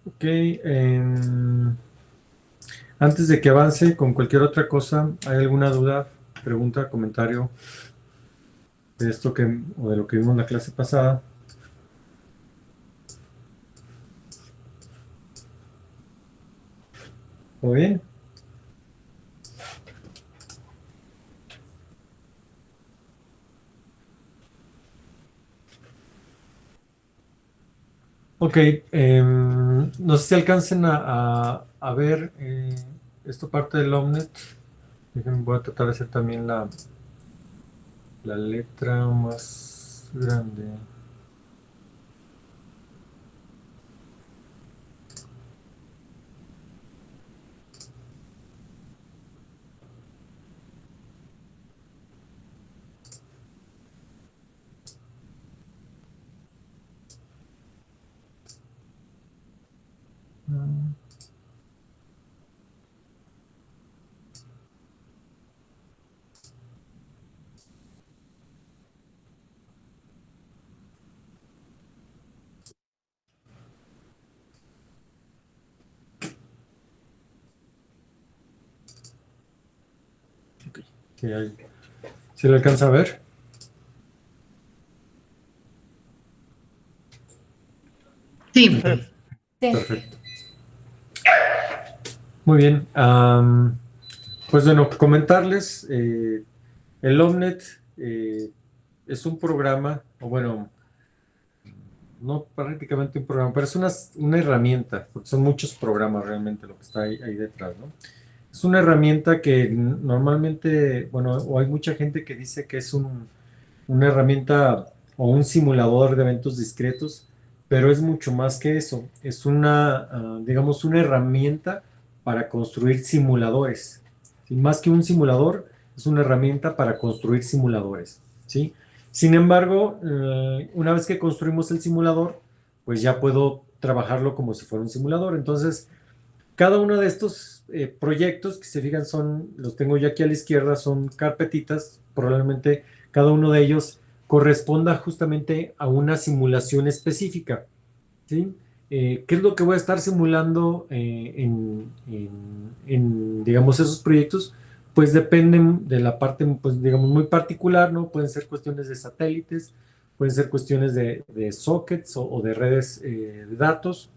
Ok, antes de que avance con cualquier otra cosa, ¿hay alguna duda, pregunta, comentario de esto o de lo que vimos en la clase pasada? ¿Todo bien? Ok, no sé si alcancen a ver esto parte del Omnet. Déjenme, voy a tratar de hacer también la letra más grande. Mm, ok, sí, ahí. ¿Sí lo alcanza a ver? Sí, Sí. Perfecto. Muy bien. Pues bueno, comentarles, el Omnet es un programa, o bueno, no prácticamente un programa, pero es una herramienta, porque son muchos programas realmente lo que está ahí detrás, ¿no? Es una herramienta que normalmente, bueno, o hay mucha gente que dice que es una herramienta o un simulador de eventos discretos, pero es mucho más que eso. Es digamos, una herramienta para construir simuladores. ¿Sí? Más que un simulador, es una herramienta para construir simuladores. ¿Sí? Sin embargo, una vez que construimos el simulador, pues ya puedo trabajarlo como si fuera un simulador. Entonces, cada uno de estos proyectos que se fijan los tengo yo aquí a la izquierda, son carpetitas, probablemente cada uno de ellos corresponda justamente a una simulación específica, ¿sí? ¿Qué es lo que voy a estar simulando digamos, esos proyectos? Pues dependen de la parte, pues, digamos, muy particular, ¿no? Pueden ser cuestiones de satélites, pueden ser cuestiones de sockets o de redes de datos,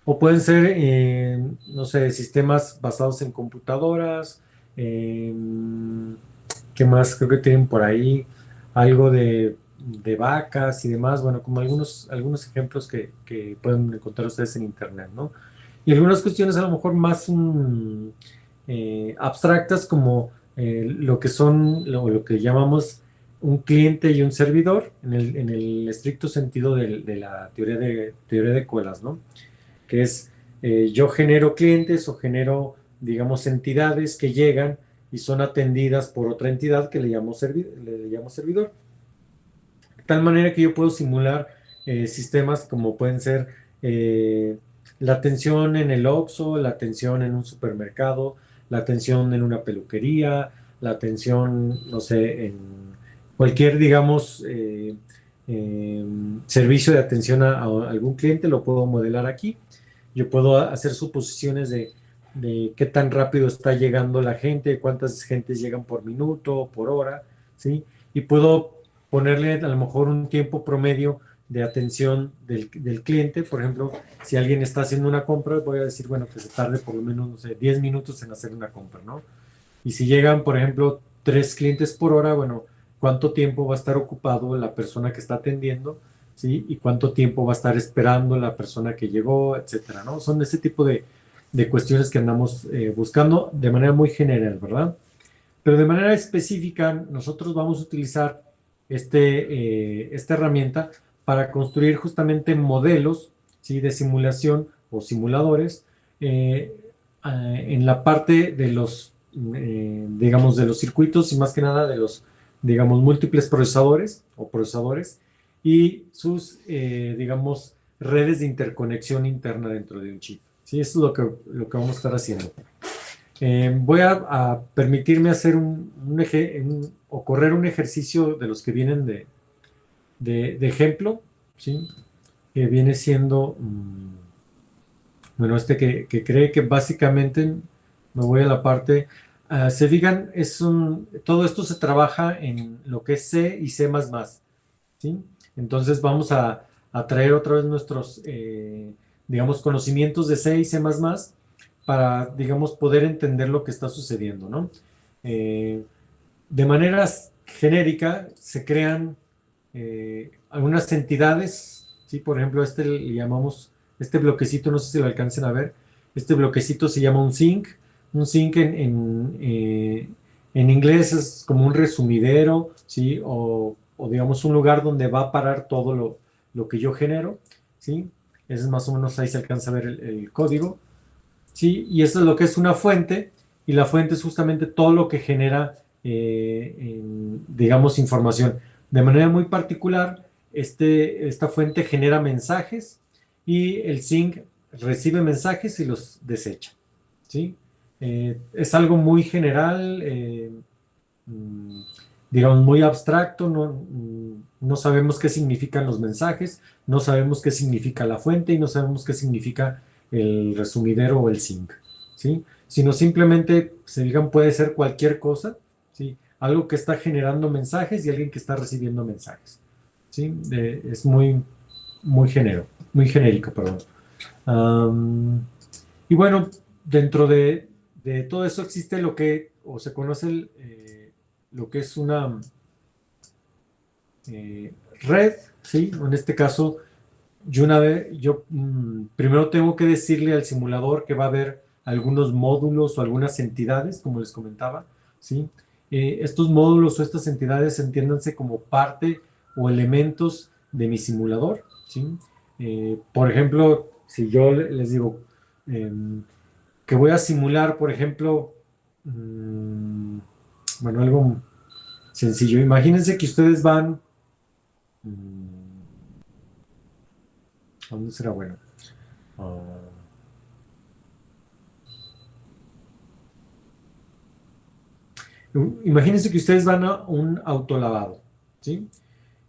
o pueden ser, no sé, sistemas basados en computadoras. ¿Qué más? Creo que tienen por ahí algo de vacas y demás. Bueno, como algunos ejemplos que pueden encontrar ustedes en internet, ¿no? Y algunas cuestiones a lo mejor más abstractas como lo que son, lo que llamamos un cliente y un servidor en el estricto sentido de la teoría de cuerdas, ¿no? Que es yo genero clientes o genero, digamos, entidades que llegan y son atendidas por otra entidad que le llamo servidor. De tal manera que yo puedo simular sistemas como pueden ser eh, la atención en el Oxxo, la atención en un supermercado, la atención en una peluquería, la atención, no sé, en cualquier, digamos, eh, servicio de atención a algún cliente, lo puedo modelar aquí. Yo puedo hacer suposiciones de qué tan rápido está llegando la gente, cuántas gentes llegan por minuto, por hora, ¿sí? Y puedo ponerle a lo mejor un tiempo promedio de atención del cliente. Por ejemplo, si alguien está haciendo una compra, voy a decir, bueno, que se tarde por lo menos, no sé, 10 minutos en hacer una compra, ¿no? Y si llegan, por ejemplo, 3 clientes por hora, bueno, ¿cuánto tiempo va a estar ocupado la persona que está atendiendo? ¿Sí? Y cuánto tiempo va a estar esperando la persona que llegó, etcétera, ¿no? Son ese tipo de cuestiones que andamos buscando de manera muy general, ¿verdad? Pero de manera específica, nosotros vamos a utilizar esta herramienta para construir justamente modelos, ¿sí? De simulación o simuladores eh, en la parte de digamos, de los circuitos y más que nada de los, digamos, múltiples procesadores o procesadores y sus, digamos, redes de interconexión interna dentro de un chip. Sí, eso es lo que vamos a estar haciendo. Voy a permitirme hacer o correr un ejercicio de los que vienen de ejemplo, ¿sí? Que viene siendo, Bueno, que cree que básicamente, me voy a la parte, se fijan, todo esto se trabaja en lo que es C y C++, ¿sí? Entonces vamos a traer otra vez nuestros, digamos, conocimientos de C y C++ para, digamos, poder entender lo que está sucediendo, ¿no? Eh, de manera genérica se crean algunas entidades, ¿sí? Por ejemplo, le llamamos, este bloquecito, no sé si lo alcancen a ver, este bloquecito se llama un sink. Un sink en inglés es como un resumidero, ¿sí? O digamos un lugar donde va a parar todo lo que yo genero, ¿sí? Ese es más o menos, ahí se alcanza a ver el código, ¿sí? Y eso es lo que es una fuente, y la fuente es justamente todo lo que genera, digamos, información. De manera muy particular, esta fuente genera mensajes y el sync recibe mensajes y los desecha, ¿sí? Es algo muy general, mm, digamos, muy abstracto, no sabemos qué significan los mensajes, no sabemos qué significa la fuente y no sabemos qué significa el resumidero o el sync, ¿sí? Sino simplemente, se digan, puede ser cualquier cosa, ¿sí? Algo que está generando mensajes y alguien que está recibiendo mensajes, ¿sí? Es muy genérico, perdón. Am, y bueno, dentro de todo eso existe o se conoce lo que es una red, ¿sí? En este caso, primero tengo que decirle al simulador que va a haber algunos módulos o algunas entidades, como les comentaba, ¿sí? Estos módulos o estas entidades entiéndanse como parte o elementos de mi simulador, ¿sí? Por ejemplo, si yo les digo que voy a simular, por ejemplo, bueno, algo sencillo. Imagínense que ustedes van, mm, ¿a dónde será bueno? Ah, imagínense que ustedes van a un autolavado, ¿sí?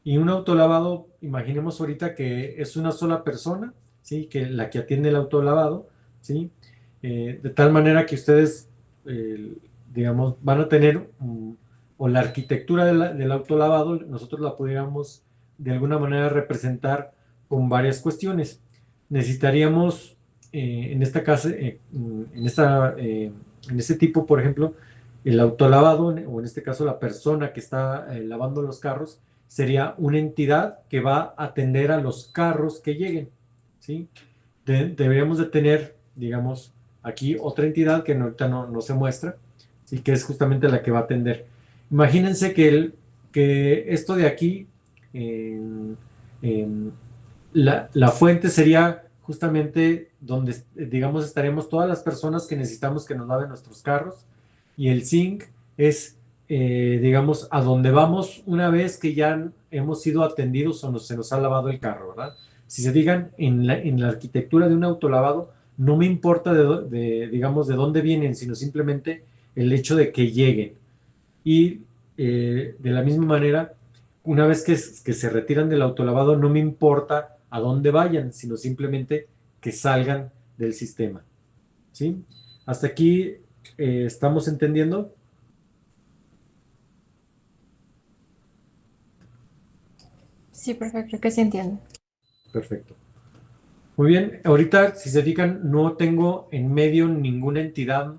Y un autolavado, imaginemos ahorita que es una sola persona, ¿sí? Que la que atiende el autolavado, ¿sí? De tal manera que ustedes, eh, digamos, van a tener, o la arquitectura del autolavado, nosotros la pudiéramos de alguna manera representar con varias cuestiones. Necesitaríamos, en esta casa, en este tipo, por ejemplo, el autolavado, o en este caso la persona que está lavando los carros, sería una entidad que va a atender a los carros que lleguen, ¿sí? Deberíamos de tener, digamos, aquí otra entidad que ahorita no se muestra, ¿sí? Que es justamente la que va a atender. Imagínense que esto de aquí, en- en la fuente sería justamente donde, digamos, estaremos todas las personas que necesitamos que nos laven nuestros carros, y el zinc es, digamos, a donde vamos una vez que ya hemos sido atendidos o se nos ha lavado el carro, ¿verdad? Si se digan, en la arquitectura de un autolavado, no me importa digamos, de dónde vienen, sino simplemente el hecho de que lleguen. Y de la misma manera, una vez que se retiran del autolavado, no me importa a dónde vayan, sino simplemente que salgan del sistema, ¿sí? Hasta aquí, ¿estamos entendiendo? Sí, perfecto, que se entiende. Perfecto. Muy bien, ahorita, si se fijan, no tengo en medio ninguna entidad,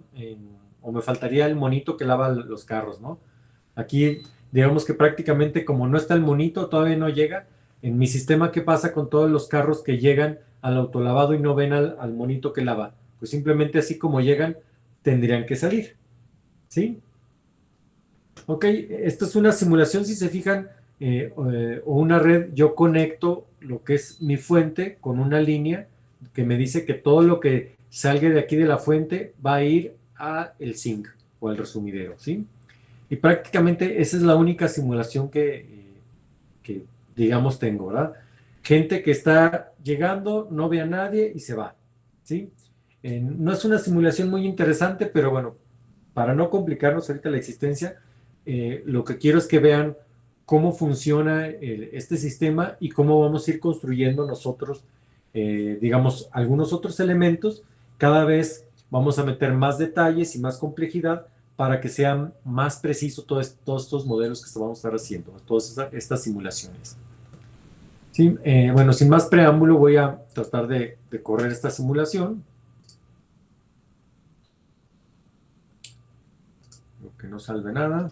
o me faltaría el monito que lava los carros, ¿no? Aquí, digamos que prácticamente como no está el monito, todavía no llega. En mi sistema, ¿qué pasa con todos los carros que llegan al autolavado y no ven al monito que lava? Pues simplemente así como llegan, tendrían que salir, ¿sí? Ok, esta es una simulación, si se fijan, o una red. Yo conecto lo que es mi fuente con una línea que me dice que todo lo que salga de aquí de la fuente va a ir a el sink o al resumidero, ¿sí? Y prácticamente esa es la única simulación que, digamos, tengo, ¿verdad? Gente que está llegando, no ve a nadie y se va, ¿sí? No es una simulación muy interesante, pero bueno, para no complicarnos ahorita la existencia, lo que quiero es que vean cómo funciona este sistema y cómo vamos a ir construyendo nosotros, digamos, algunos otros elementos, cada vez vamos a meter más detalles y más complejidad para que sean más precisos todos estos modelos que vamos a estar haciendo, todas estas simulaciones. Sí, bueno, sin más preámbulo, voy a tratar de correr esta simulación. Lo que no salve nada.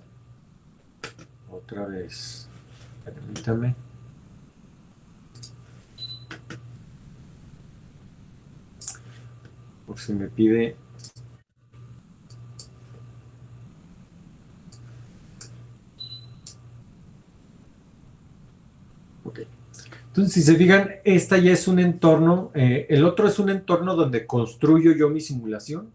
Otra vez. Permítame. Por si me pide. Ok. Entonces, si se fijan, esta ya es un entorno. El otro es un entorno donde construyo yo mi simulación.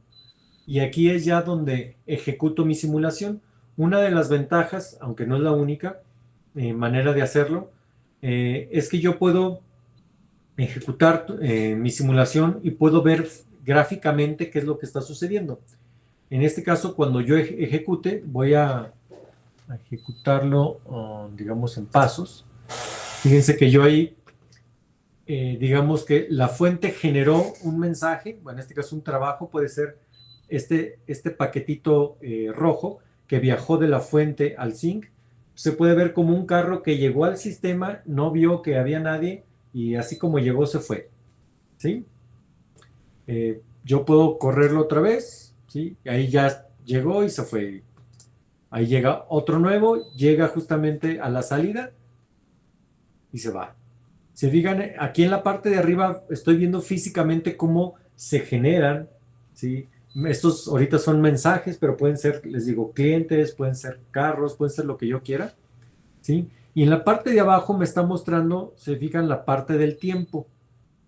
Y aquí es ya donde ejecuto mi simulación. Una de las ventajas, aunque no es la única manera de hacerlo, es que yo puedo ejecutar mi simulación y puedo ver gráficamente qué es lo que está sucediendo. En este caso, cuando yo ejecute, voy a ejecutarlo, digamos, en pasos. Fíjense que yo ahí, digamos que la fuente generó un mensaje, bueno, en este caso un trabajo, puede ser este paquetito rojo que viajó de la fuente al zinc. Se puede ver como un carro que llegó al sistema, no vio que había nadie y así como llegó se fue. ¿Sí? Yo puedo correrlo otra vez, ¿sí? Ahí ya llegó y se fue. Ahí llega otro nuevo, llega justamente a la salida y se va. Se fijan, aquí en la parte de arriba estoy viendo físicamente cómo se generan, ¿sí? Estos ahorita son mensajes, pero pueden ser, les digo, clientes, pueden ser carros, pueden ser lo que yo quiera, ¿sí? Y en la parte de abajo me está mostrando, se fijan, la parte del tiempo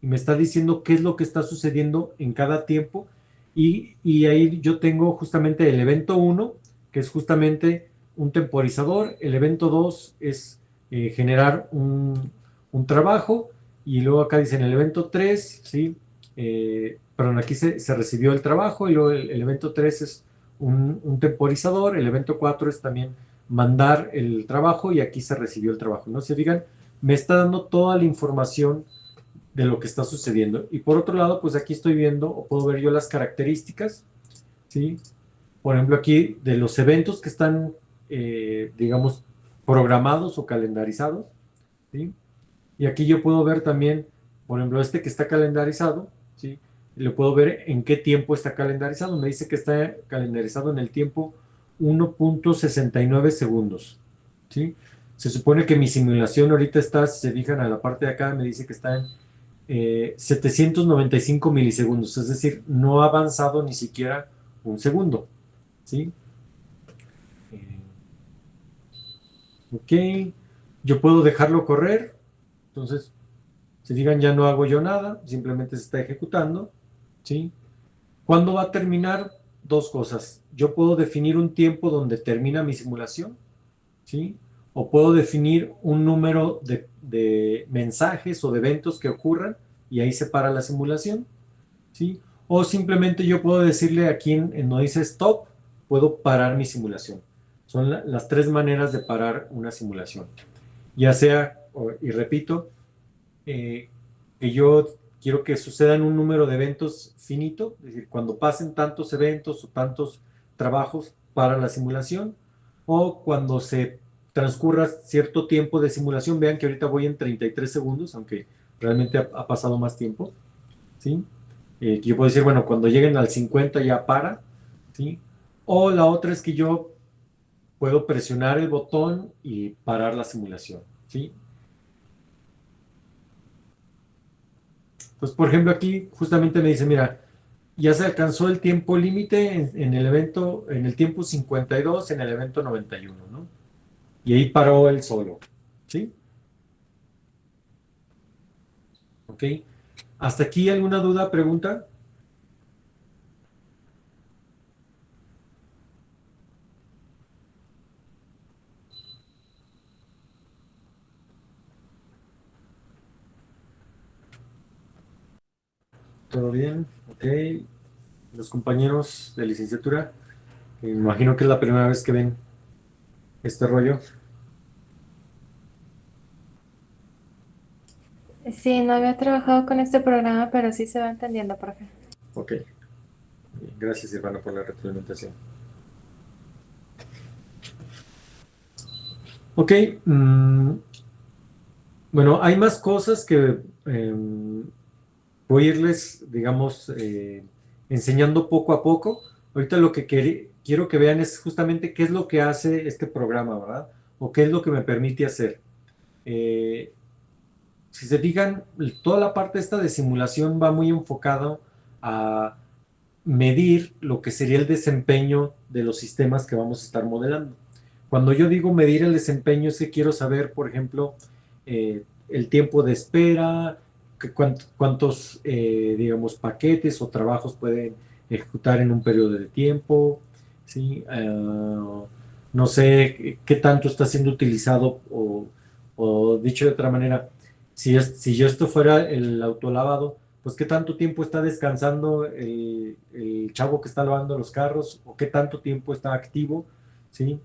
y me está diciendo qué es lo que está sucediendo en cada tiempo. Y ahí yo tengo justamente el evento 1, que es justamente un temporizador. El evento 2 es generar un trabajo. Y luego acá dicen el evento 3, ¿sí? Perdón, aquí se recibió el trabajo. Y luego el evento 3 es un temporizador. El evento 4 es también mandar el trabajo. Y aquí se recibió el trabajo, ¿no? Se digan, me está dando toda la información de lo que está sucediendo. Y por otro lado, pues aquí estoy viendo o puedo ver yo las características, ¿sí? Por ejemplo, aquí de los eventos que están, digamos, programados o calendarizados, ¿sí? Y aquí yo puedo ver también, por ejemplo, este que está calendarizado, ¿sí? Le puedo ver en qué tiempo está calendarizado. Me dice que está calendarizado en el tiempo 1.69 segundos, ¿sí? Se supone que mi simulación ahorita está, si se fijan a la parte de acá, me dice que está en 795 milisegundos, es decir, no ha avanzado ni siquiera un segundo, ¿sí? Eh, ok, yo puedo dejarlo correr, entonces, si digan ya no hago yo nada, simplemente se está ejecutando, ¿sí? ¿Cuándo va a terminar? Dos cosas. Yo puedo definir un tiempo donde termina mi simulación, ¿sí? O puedo definir un número de mensajes o de eventos que ocurran y ahí se para la simulación, ¿sí? O simplemente yo puedo decirle aquí en donde dice stop, puedo parar mi simulación. Son las tres maneras de parar una simulación. Ya sea, y repito, eh, que yo quiero que sucedan un número de eventos finito, es decir, cuando pasen tantos eventos o tantos trabajos para la simulación, o cuando se transcurra cierto tiempo de simulación, vean que ahorita voy en 33 segundos, aunque realmente ha pasado más tiempo, ¿sí? Que yo puedo decir, bueno, cuando lleguen al 50 ya para, ¿sí? O la otra es que yo puedo presionar el botón y parar la simulación, ¿sí? Pues, por ejemplo, aquí justamente me dice, mira, ya se alcanzó el tiempo límite en el evento, en el tiempo 52, en el evento 91, ¿no? Y ahí paró él solo, ¿sí? ¿Ok? ¿Hasta aquí alguna duda, pregunta? ¿Todo bien? ¿Ok? Los compañeros de licenciatura, que me imagino que es la primera vez que ven este rollo. Sí, no había trabajado con este programa, pero sí se va entendiendo, profe. Ok. Gracias, Silvana, por la retroalimentación. Ok. Bueno, hay más cosas que voy a irles, digamos, enseñando poco a poco. Ahorita lo que quiero que vean es justamente qué es lo que hace este programa, ¿verdad? O qué es lo que me permite hacer. Eh, si se fijan, toda la parte esta de simulación va muy enfocado a medir lo que sería el desempeño de los sistemas que vamos a estar modelando. Cuando yo digo medir el desempeño es que quiero saber, por ejemplo, el tiempo de espera, cuántos, digamos, paquetes o trabajos pueden ejecutar en un periodo de tiempo, ¿sí? No sé qué tanto está siendo utilizado o dicho de otra manera, si yo esto fuera el autolavado, pues qué tanto tiempo está descansando el chavo que está lavando los carros o qué tanto tiempo está activo, ¿sí?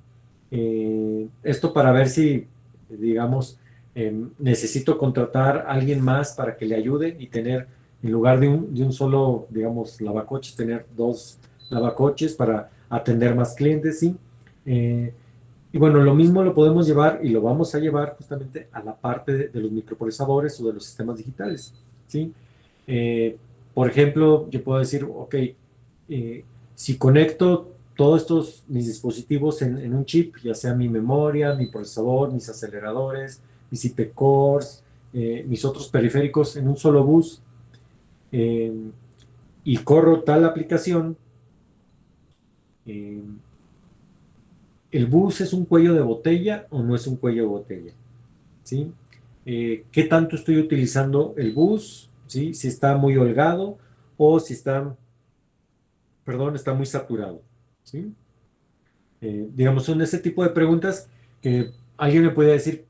Esto para ver si, digamos, necesito contratar a alguien más para que le ayude y tener, en lugar de un solo, digamos, lavacoches, tener dos lavacoches para atender más clientes, ¿sí? Eh, y bueno, lo mismo lo podemos llevar y lo vamos a llevar justamente a la parte de los microprocesadores o de los sistemas digitales, ¿sí? Eh, por ejemplo, yo puedo decir, ok, si conecto todos estos mis dispositivos en un chip, ya sea mi memoria, mi procesador, mis aceleradores, mis IP cores, mis otros periféricos en un solo bus, eh, y corro tal aplicación, eh, ¿el bus es un cuello de botella o no es un cuello de botella? ¿Sí? ¿Qué tanto estoy utilizando el bus? ¿Sí? Si está muy holgado o si está, perdón, está muy saturado. ¿Sí? Digamos, son ese tipo de preguntas que alguien me puede decir,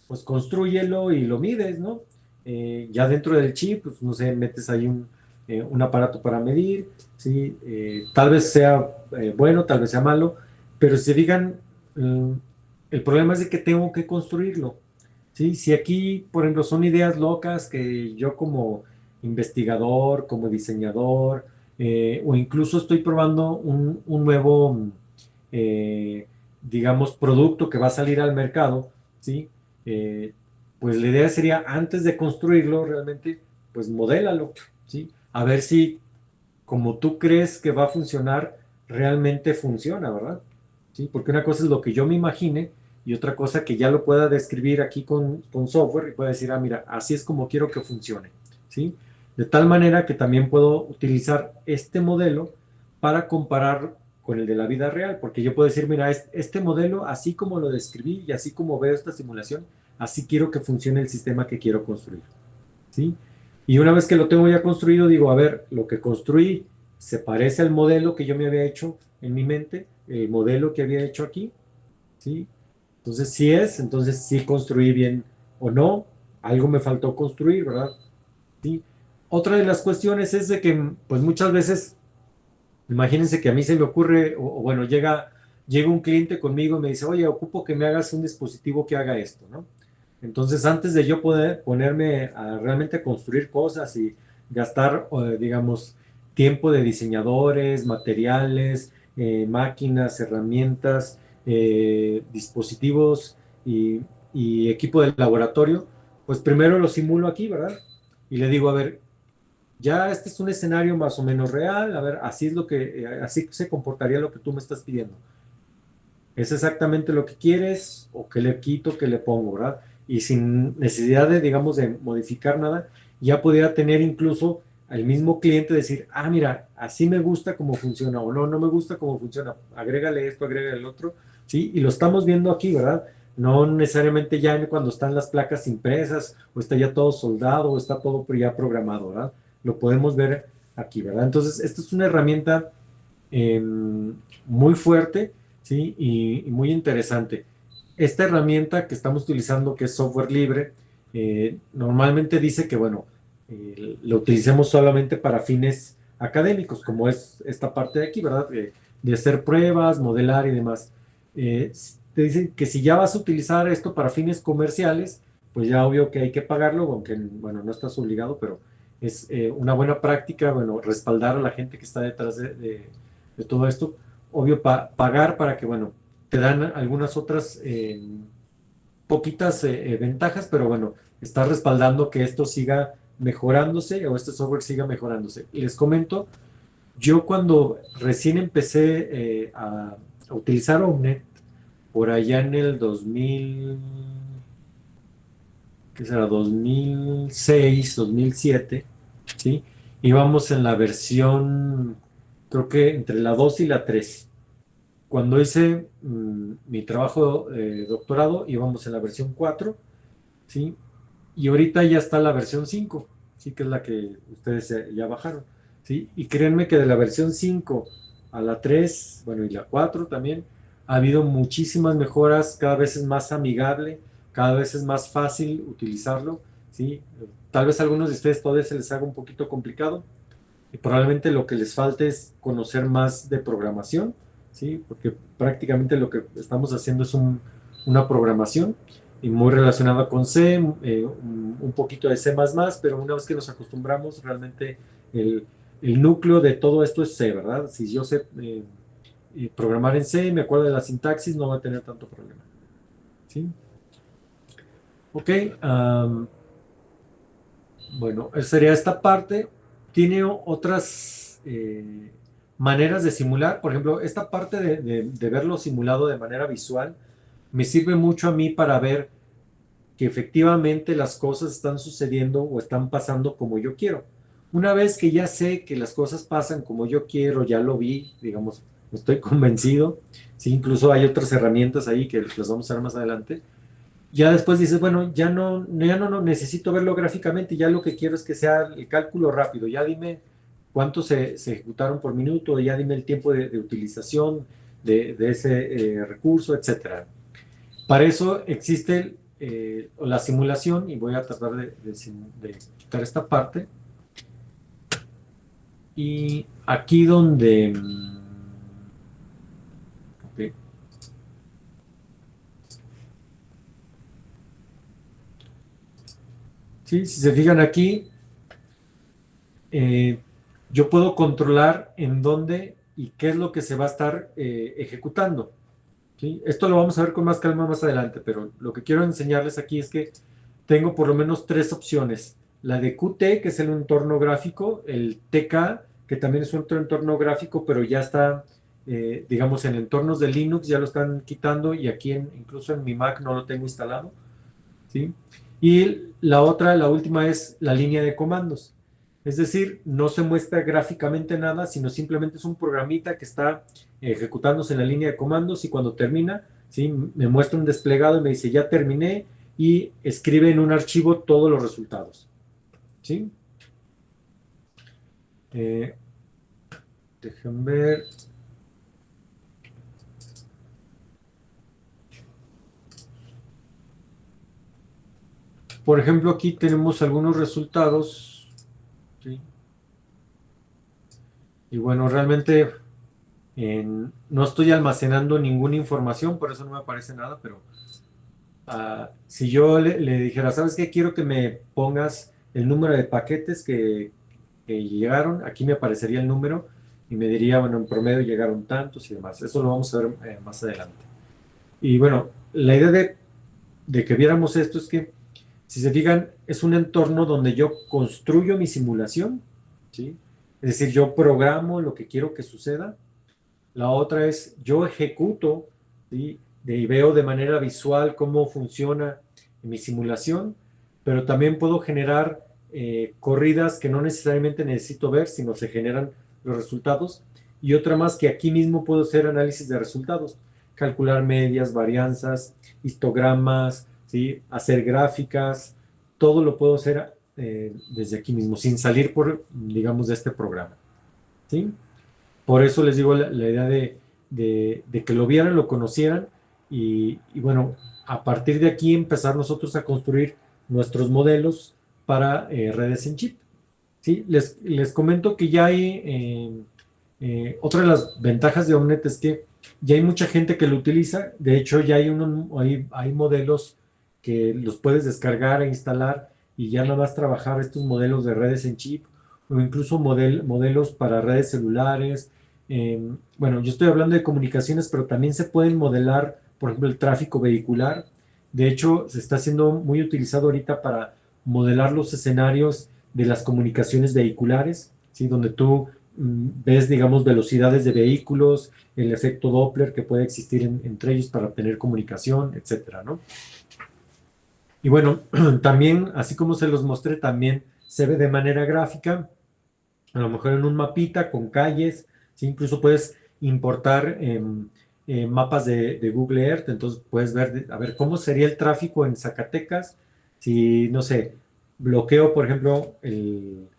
pues constrúyelo y lo mides, ¿no? Ya dentro del chip, pues no sé, metes ahí un aparato para medir, ¿sí? Tal vez sea bueno, tal vez sea malo, pero si se digan, el problema es de que tengo que construirlo, ¿sí? Si aquí, por ejemplo, son ideas locas que yo como investigador, como diseñador, o incluso estoy probando un nuevo digamos, producto que va a salir al mercado, ¿sí? Eh, pues la idea sería, antes de construirlo, realmente, pues modélalo, ¿sí? A ver si, como tú crees que va a funcionar, realmente funciona, ¿verdad? ¿Sí? Porque una cosa es lo que yo me imagine y otra cosa que ya lo pueda describir aquí con software y pueda decir, ah, mira, así es como quiero que funcione, ¿sí? De tal manera que también puedo utilizar este modelo para comparar con el de la vida real, porque yo puedo decir, mira, este modelo, así como lo describí y así como veo esta simulación, así quiero que funcione el sistema que quiero construir, ¿sí? Y una vez que lo tengo ya construido, digo, a ver, lo que construí se parece al modelo que yo me había hecho en mi mente, el modelo que había hecho aquí, ¿sí? Entonces, si es, entonces sí construí bien o no, algo me faltó construir, ¿verdad? ¿Sí? Otra de las cuestiones es de que, pues muchas veces, imagínense que a mí se me ocurre, o bueno, llega un cliente conmigo y me dice, oye, ocupo que me hagas un dispositivo que haga esto, ¿no? Entonces, antes de yo poder ponerme a realmente construir cosas y gastar, digamos, tiempo de diseñadores, materiales, máquinas, herramientas, dispositivos y equipo de laboratorio, pues primero lo simulo aquí, ¿verdad? Y le digo, a ver, ya este es un escenario más o menos real, a ver, así es así se comportaría lo que tú me estás pidiendo. ¿Es exactamente lo que quieres o qué le quito, qué le pongo, verdad? Y sin necesidad de, digamos, de modificar nada, ya podría tener incluso al mismo cliente decir, ah, mira, así me gusta cómo funciona o no, no me gusta cómo funciona, agrégale esto, agrégale el otro, ¿sí? Y lo estamos viendo aquí, ¿verdad? No necesariamente ya cuando están las placas impresas o está ya todo soldado o está todo ya programado, ¿verdad? Lo podemos ver aquí, ¿verdad? Entonces, esta es una herramienta muy fuerte, ¿sí? Y muy interesante. Esta herramienta que estamos utilizando, que es software libre, normalmente dice que, bueno, lo utilicemos solamente para fines académicos, como es esta parte de aquí, ¿verdad? De hacer pruebas, modelar y demás. Te dicen que si ya vas a utilizar esto para fines comerciales, pues ya obvio que hay que pagarlo, aunque, bueno, no estás obligado, pero es una buena práctica, bueno, respaldar a la gente que está detrás de todo esto. Obvio, pagar para que, bueno, te dan algunas otras poquitas ventajas, pero bueno, estás respaldando que esto siga mejorándose o este software siga mejorándose. Les comento, yo cuando recién empecé a utilizar Omnet, por allá en el 2000, ¿qué será? 2006, 2007, ¿sí? Íbamos en la versión, creo que entre la 2 y la 3. Cuando hice mi trabajo de doctorado, íbamos en la versión 4, ¿sí? Y ahorita ya está la versión 5, ¿sí? Que es la que ustedes ya bajaron, ¿sí? Y créanme que de la versión 5 a la 3, bueno, y la 4 también, ha habido muchísimas mejoras, cada vez es más amigable, cada vez es más fácil utilizarlo, ¿sí? Tal vez a algunos de ustedes todavía se les haga un poquito complicado, y probablemente lo que les falte es conocer más de programación, ¿sí? Porque prácticamente lo que estamos haciendo es una programación y muy relacionada con C, un poquito de C++, pero una vez que nos acostumbramos, realmente el núcleo de todo esto es C, ¿verdad? Si yo sé programar en C, me acuerdo de la sintaxis, no va a tener tanto problema, ¿sí? Ok, bueno, esa sería esta parte. Tiene otras maneras de simular. Por ejemplo, esta parte de verlo simulado de manera visual me sirve mucho a mí para ver que efectivamente las cosas están sucediendo o están pasando como yo quiero. Una vez que ya sé que las cosas pasan como yo quiero, ya lo vi, digamos, estoy convencido. Sí, incluso hay otras herramientas ahí que las vamos a ver más adelante. Ya después dices, bueno, ya no necesito verlo gráficamente, ya lo que quiero es que sea el cálculo rápido, ya dime cuántos se ejecutaron por minuto, ya dime el tiempo de utilización de ese recurso, etcétera. Para eso existe la simulación, y voy a tratar de quitar esta parte. Y aquí donde... ok. Sí, si se fijan aquí, eh, yo puedo controlar en dónde y qué es lo que se va a estar ejecutando, ¿sí? Esto lo vamos a ver con más calma más adelante, pero lo que quiero enseñarles aquí es que tengo por lo menos tres opciones. La de Qt, que es el entorno gráfico, el TK, que también es otro entorno gráfico, pero ya está, digamos, en entornos de Linux, ya lo están quitando y aquí incluso en mi Mac no lo tengo instalado, ¿sí? Y la otra, la última, es la línea de comandos. Es decir, no se muestra gráficamente nada, sino simplemente es un programita que está ejecutándose en la línea de comandos y cuando termina, ¿sí? Me muestra un desplegado y me dice, ya terminé, y escribe en un archivo todos los resultados, ¿sí? Eh, Déjenme ver. Por ejemplo, aquí tenemos algunos resultados, ¿sí? Y bueno, realmente no estoy almacenando ninguna información, por eso no me aparece nada, pero si yo le dijera, ¿sabes qué? Quiero que me pongas el número de paquetes que llegaron, aquí me aparecería el número y me diría, bueno, en promedio llegaron tantos y demás. Eso lo vamos a ver más adelante. Y bueno, la idea de que viéramos esto es que, si se fijan, es un entorno donde yo construyo mi simulación, ¿sí? Es decir, yo programo lo que quiero que suceda. La otra es, yo ejecuto, ¿sí? Y veo de manera visual cómo funciona mi simulación, pero también puedo generar corridas que no necesariamente necesito ver, sino se generan los resultados. Y otra más, que aquí mismo puedo hacer análisis de resultados, calcular medias, varianzas, histogramas, ¿sí? Hacer gráficas, todo lo puedo hacer desde aquí mismo, sin salir digamos, de este programa, ¿sí? Por eso les digo la idea de que lo vieran, lo conocieran y bueno, a partir de aquí empezar nosotros a construir nuestros modelos para redes en chip. ¿Sí? Les comento que ya hay, otra de las ventajas de Omnet es que ya hay mucha gente que lo utiliza. De hecho, ya hay modelos que los puedes descargar e instalar y ya nada más trabajar estos modelos de redes en chip o incluso modelos para redes celulares. Bueno, yo estoy hablando de comunicaciones, pero también se pueden modelar, por ejemplo, el tráfico vehicular. De hecho, se está siendo muy utilizado ahorita para modelar los escenarios de las comunicaciones vehiculares, ¿sí? Donde tú ves, digamos, velocidades de vehículos, el efecto Doppler que puede existir entre ellos para obtener comunicación, etcétera, ¿no? Y bueno, también, así como se los mostré, también se ve de manera gráfica, a lo mejor en un mapita con calles, ¿sí? Incluso puedes importar mapas de Google Earth, entonces puedes ver, a ver, cómo sería el tráfico en Zacatecas si, no sé, bloqueo, por ejemplo, el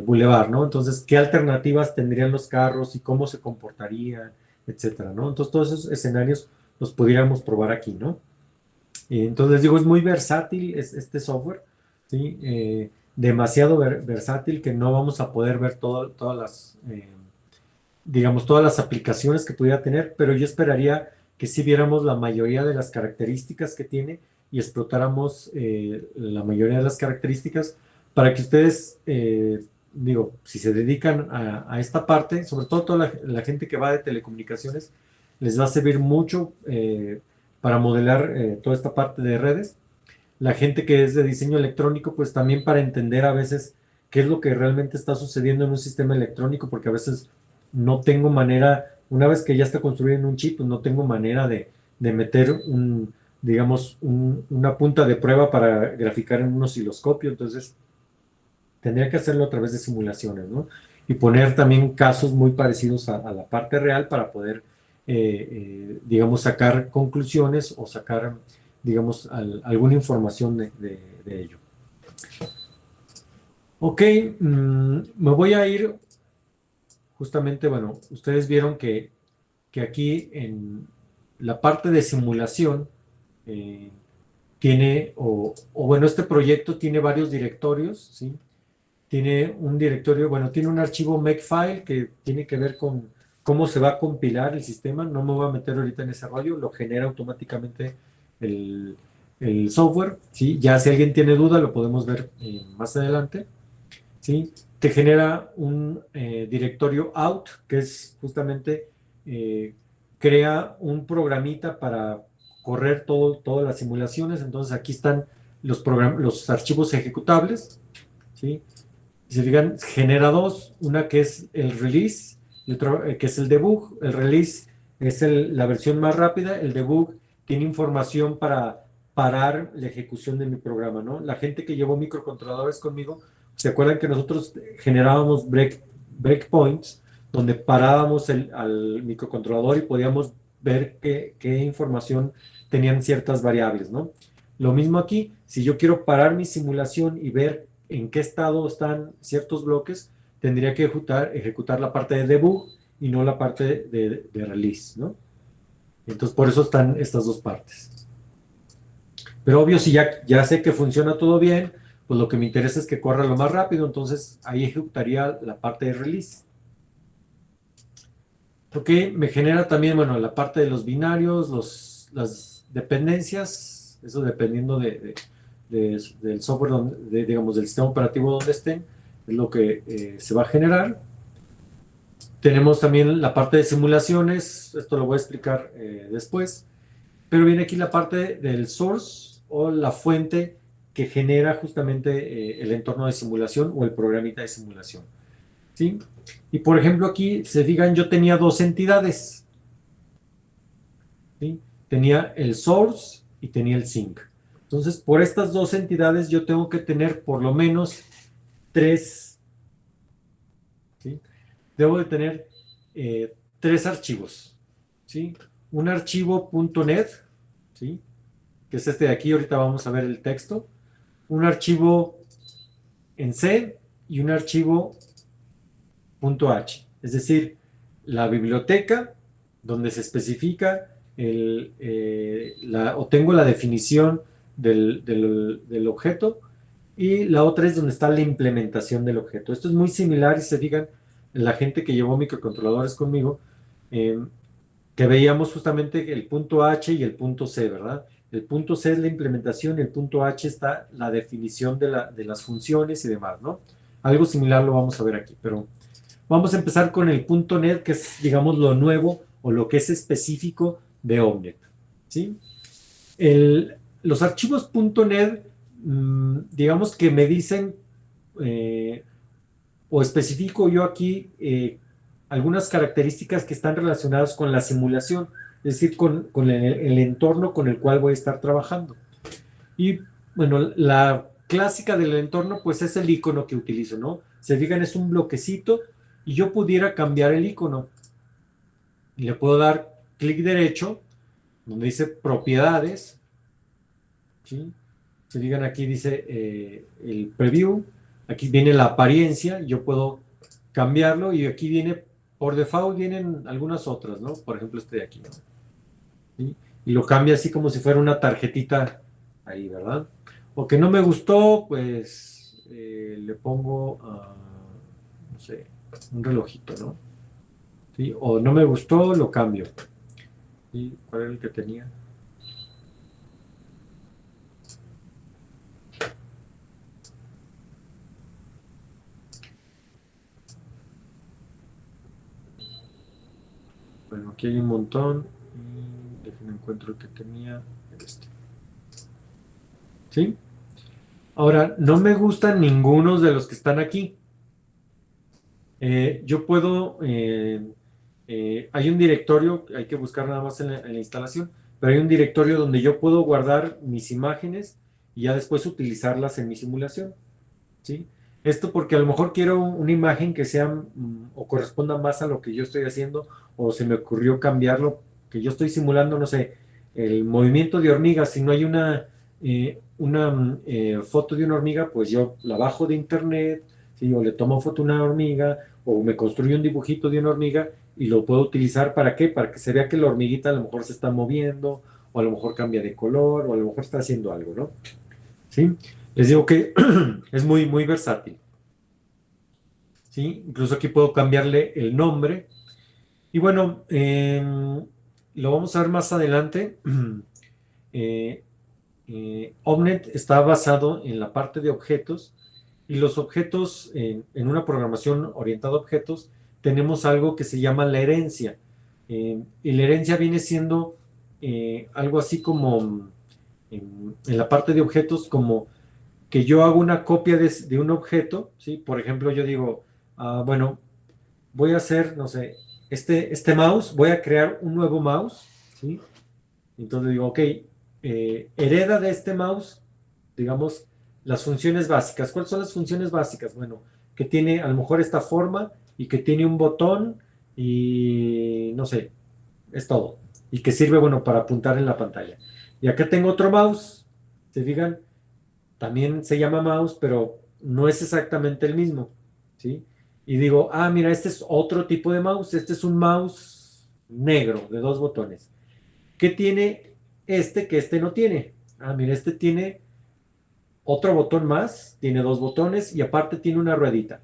bulevar, ¿no? Entonces, ¿qué alternativas tendrían los carros y cómo se comportarían, etcétera, ¿no? Entonces, todos esos escenarios los pudiéramos probar aquí, ¿no? Entonces, digo, es muy versátil este software, ¿sí? Demasiado versátil que no vamos a poder ver todas las, digamos, todas las aplicaciones que pudiera tener, pero yo esperaría que sí viéramos la mayoría de las características que tiene y explotáramos la mayoría de las características para que ustedes, digo, si se dedican a esta parte, sobre todo toda la gente que va de telecomunicaciones, les va a servir mucho para modelar toda esta parte de redes. La gente que es de diseño electrónico, pues también para entender a veces qué es lo que realmente está sucediendo en un sistema electrónico, porque a veces no tengo manera, una vez que ya está construido en un chip, pues no tengo manera de meter digamos, una punta de prueba para graficar en un osciloscopio, entonces tendría que hacerlo a través de simulaciones, ¿no? Y poner también casos muy parecidos a la parte real para poder, digamos, sacar conclusiones o sacar, digamos, alguna información de ello. Ok, me voy a ir justamente, bueno, ustedes vieron que aquí en la parte de simulación tiene, bueno, este proyecto tiene varios directorios, ¿sí? Tiene un directorio, bueno, tiene un archivo Makefile que tiene que ver con cómo se va a compilar el sistema. No me voy a meter ahorita en ese rollo, lo genera automáticamente el, el software, ¿sí? Ya si alguien tiene duda lo podemos ver más adelante, ¿sí? Te genera un directorio out, que es justamente, crea un programita para correr todas las simulaciones. Entonces aquí están los archivos ejecutables, ¿sí? Si se fijan, genera dos, una que es el release y otra que es el debug. El release es la versión más rápida, el debug tiene información para parar la ejecución de mi programa, ¿no? La gente que llevó microcontroladores conmigo, ¿se acuerdan que nosotros generábamos breakpoints donde parábamos al microcontrolador y podíamos ver qué información tenían ciertas variables, ¿no? Lo mismo aquí, si yo quiero parar mi simulación y ver en qué estado están ciertos bloques, tendría que ejecutar la parte de debug y no la parte de release, ¿no? Entonces, por eso están estas dos partes. Pero obvio, si ya sé que funciona todo bien, pues lo que me interesa es que corra lo más rápido, entonces ahí ejecutaría la parte de release. Ok, me genera también, bueno, la parte de los binarios, las dependencias, eso dependiendo del software, digamos, del sistema operativo donde estén, es lo que se va a generar. Tenemos también la parte de simulaciones, esto lo voy a explicar después, pero viene aquí la parte del source o la fuente que genera justamente el entorno de simulación o el programita de simulación, ¿sí? Y por ejemplo aquí, se fijan, yo tenía dos entidades, ¿sí? Tenía el source y tenía el sink. Entonces, por estas dos entidades yo tengo que tener por lo menos tres, ¿sí? Debo de tener tres archivos, ¿sí? Un archivo .NET, ¿sí? Que es este de aquí, ahorita vamos a ver el texto. Un archivo en C y un archivo .h, es decir, la biblioteca donde se especifica o tengo la definición del objeto, y la otra es donde está la implementación del objeto. Esto es muy similar, y se digan, la gente que llevó microcontroladores conmigo, que veíamos justamente el punto H y el punto C, ¿verdad? El punto C es la implementación y el punto H está la definición de las funciones y demás, ¿no? Algo similar lo vamos a ver aquí, pero vamos a empezar con el punto .NET, que es, digamos, lo nuevo o lo que es específico de Omnet, ¿sí? Los archivos .NET, digamos que me dicen, o especifico yo aquí, algunas características que están relacionadas con la simulación, es decir, con el entorno con el cual voy a estar trabajando. Y bueno, la clásica del entorno, pues es el icono que utilizo, ¿no? Se fijan, es un bloquecito y yo pudiera cambiar el icono. Y le puedo dar clic derecho, donde dice propiedades, ¿sí? Se fijan, aquí dice el preview, aquí viene la apariencia, yo puedo cambiarlo y aquí viene, por default vienen algunas otras, ¿no? Por ejemplo, este de aquí, ¿no? ¿Sí? Y lo cambia así como si fuera una tarjetita ahí, ¿verdad? O que no me gustó, pues le pongo, no sé, un relojito, ¿no? ¿Sí? O no me gustó, lo cambio. ¿Sí? ¿Cuál era el que tenía? Bueno, aquí hay un montón. Y déjenme encuentro el que tenía. Este. ¿Sí? Ahora, no me gustan ninguno de los que están aquí. Yo puedo, hay un directorio, hay que buscar nada más en la instalación, pero hay un directorio donde yo puedo guardar mis imágenes y ya después utilizarlas en mi simulación, ¿sí? Esto porque a lo mejor quiero una imagen que sea o corresponda más a lo que yo estoy haciendo, o se me ocurrió cambiarlo, que yo estoy simulando, no sé, el movimiento de hormigas. Si no hay una foto de una hormiga, pues yo la bajo de internet, ¿sí? O le tomo foto a una hormiga, o me construyo un dibujito de una hormiga y lo puedo utilizar. ¿Para qué? Para que se vea que la hormiguita a lo mejor se está moviendo, o a lo mejor cambia de color, o a lo mejor está haciendo algo, ¿no? ¿Sí? Les digo que es muy, muy versátil. ¿Sí? Incluso aquí puedo cambiarle el nombre. Y bueno, lo vamos a ver más adelante. Eh, Omnet está basado en la parte de objetos, y los objetos, en una programación orientada a objetos, tenemos algo que se llama la herencia. Y la herencia viene siendo algo así como en la parte de objetos, como que yo hago una copia de un objeto, ¿sí? Por ejemplo, yo digo, bueno, voy a hacer, no sé, este mouse, voy a crear un nuevo mouse, ¿sí? Entonces digo, ok, hereda de este mouse, digamos, las funciones básicas. ¿Cuáles son las funciones básicas? Bueno, que tiene a lo mejor esta forma y que tiene un botón y no sé, es todo. Y que sirve, bueno, para apuntar en la pantalla. Y acá tengo otro mouse, ¿se fijan? También se llama mouse, pero no es exactamente el mismo, ¿sí? Y digo, mira, este es otro tipo de mouse, este es un mouse negro de dos botones. ¿Qué tiene este que este no tiene? Mira, este tiene otro botón más, tiene dos botones y aparte tiene una ruedita,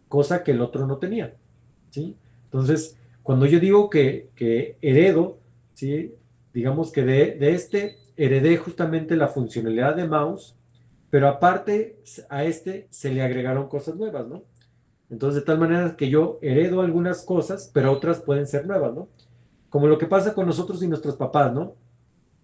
cosa que el otro no tenía, ¿sí? Entonces, cuando yo digo que heredo, ¿sí? Digamos que de este heredé justamente la funcionalidad de mouse, pero aparte a este se le agregaron cosas nuevas, ¿no? Entonces, de tal manera que yo heredo algunas cosas, pero otras pueden ser nuevas, ¿no? Como lo que pasa con nosotros y nuestros papás, ¿no?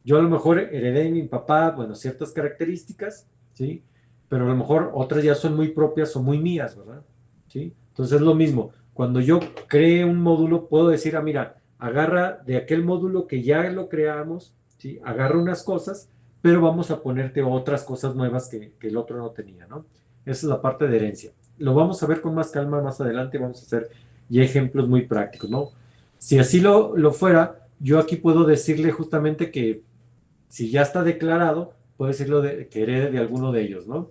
Yo a lo mejor heredé de mi papá, bueno, ciertas características, ¿sí? Pero a lo mejor otras ya son muy propias o muy mías, ¿verdad? ¿Sí? Entonces es lo mismo. Cuando yo cree un módulo, puedo decir, mira, agarra de aquel módulo que ya lo creamos, ¿sí? Agarra unas cosas, pero vamos a ponerte otras cosas nuevas que el otro no tenía, ¿no? Esa es la parte de herencia. Lo vamos a ver con más calma más adelante, vamos a hacer ya ejemplos muy prácticos, ¿no? Si así lo fuera, yo aquí puedo decirle justamente que si ya está declarado, puede decirlo que herede de alguno de ellos, ¿no?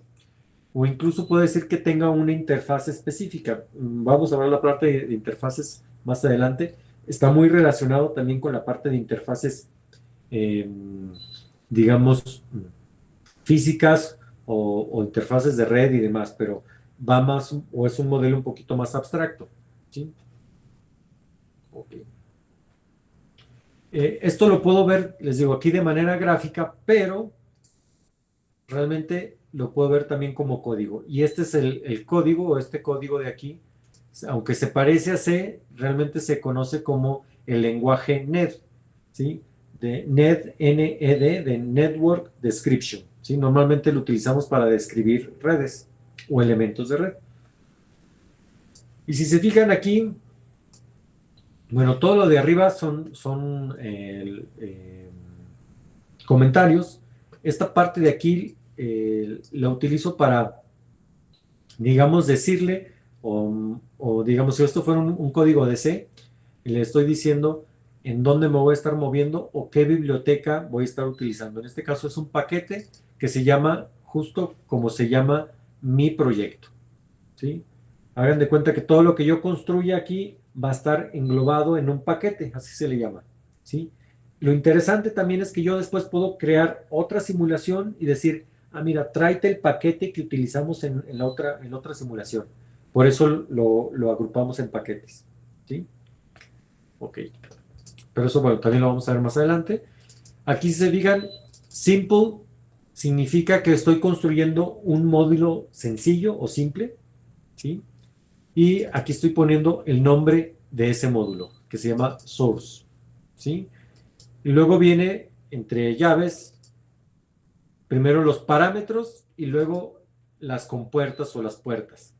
O incluso puede decir que tenga una interfaz específica. Vamos a ver la parte de interfaces más adelante. Está muy relacionado también con la parte de interfaces, eh, digamos, físicas o interfaces de red y demás, pero va más, o es un modelo un poquito más abstracto, ¿sí? Ok. Esto lo puedo ver, les digo, aquí de manera gráfica, pero realmente lo puedo ver también como código. Y este es el código, o este código de aquí, aunque se parece a C, realmente se conoce como el lenguaje NED, ¿sí? De NED, NED, de Network Description, ¿sí? Normalmente lo utilizamos para describir redes o elementos de red. Y si se fijan aquí, bueno, todo lo de arriba son comentarios. Esta parte de aquí la utilizo para, digamos, decirle, o digamos, si esto fuera un código de C, le estoy diciendo en dónde me voy a estar moviendo o qué biblioteca voy a estar utilizando. En este caso es un paquete que se llama, justo como se llama mi proyecto, ¿sí? Hagan de cuenta que todo lo que yo construya aquí va a estar englobado en un paquete, así se le llama, ¿sí? Lo interesante también es que yo después puedo crear otra simulación y decir, ah, mira, tráete el paquete que utilizamos en otra simulación. Por eso lo agrupamos en paquetes, ¿sí? Ok. Pero eso, bueno, también lo vamos a ver más adelante. Aquí se digan, simple significa que estoy construyendo un módulo sencillo o simple, ¿sí? Y aquí estoy poniendo el nombre de ese módulo, que se llama source, ¿sí? Y luego viene entre llaves, primero los parámetros y luego las compuertas o las puertas,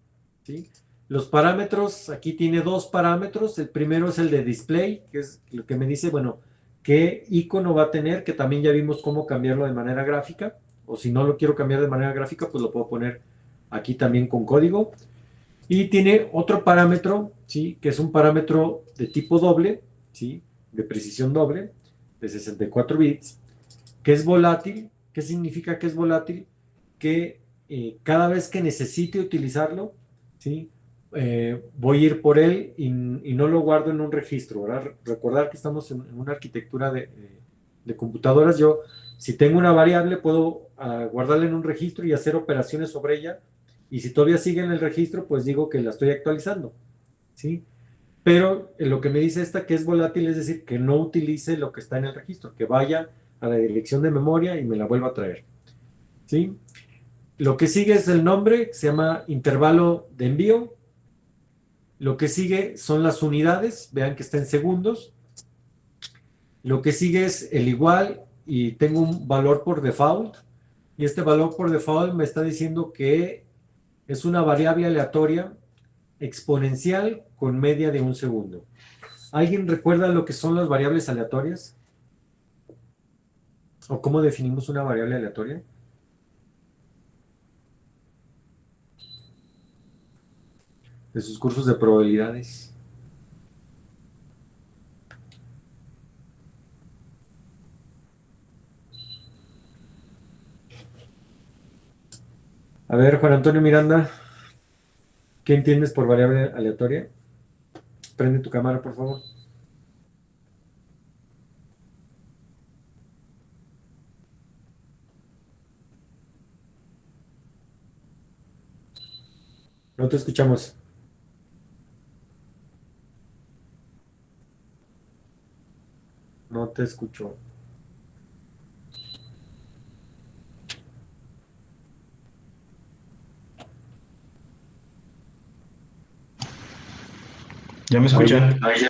¿sí? Los parámetros, aquí tiene dos parámetros. El primero es el de display, que es lo que me dice, bueno, qué icono va a tener, que también ya vimos cómo cambiarlo de manera gráfica. O si no lo quiero cambiar de manera gráfica, pues lo puedo poner aquí también con código. Y tiene otro parámetro, ¿sí? Que es un parámetro de tipo doble, ¿sí? De precisión doble, de 64 bits, que es volátil. ¿Qué significa que es volátil? Que cada vez que necesite utilizarlo, ¿sí? Voy a ir por él y no lo guardo en un registro, ¿verdad? Recordar que estamos en una arquitectura de computadoras. Yo, si tengo una variable, puedo guardarla en un registro y hacer operaciones sobre ella. Y si todavía sigue en el registro, pues digo que la estoy actualizando, ¿sí? Pero lo que me dice esta que es volátil, es decir, que no utilice lo que está en el registro, que vaya a la dirección de memoria y me la vuelva a traer, ¿sí? Lo que sigue es el nombre, se llama intervalo de envío. Lo que sigue son las unidades, vean que está en segundos. Lo que sigue es el igual y tengo un valor por default. Y este valor por default me está diciendo que es una variable aleatoria exponencial con media de un segundo. ¿Alguien recuerda lo que son las variables aleatorias? ¿O cómo definimos una variable aleatoria? De sus cursos de probabilidades. A ver, Juan Antonio Miranda, ¿qué entiendes por variable aleatoria? Prende tu cámara, por favor. No te escuchamos. No te escucho. ¿Ya me Ahí escuchan? ya.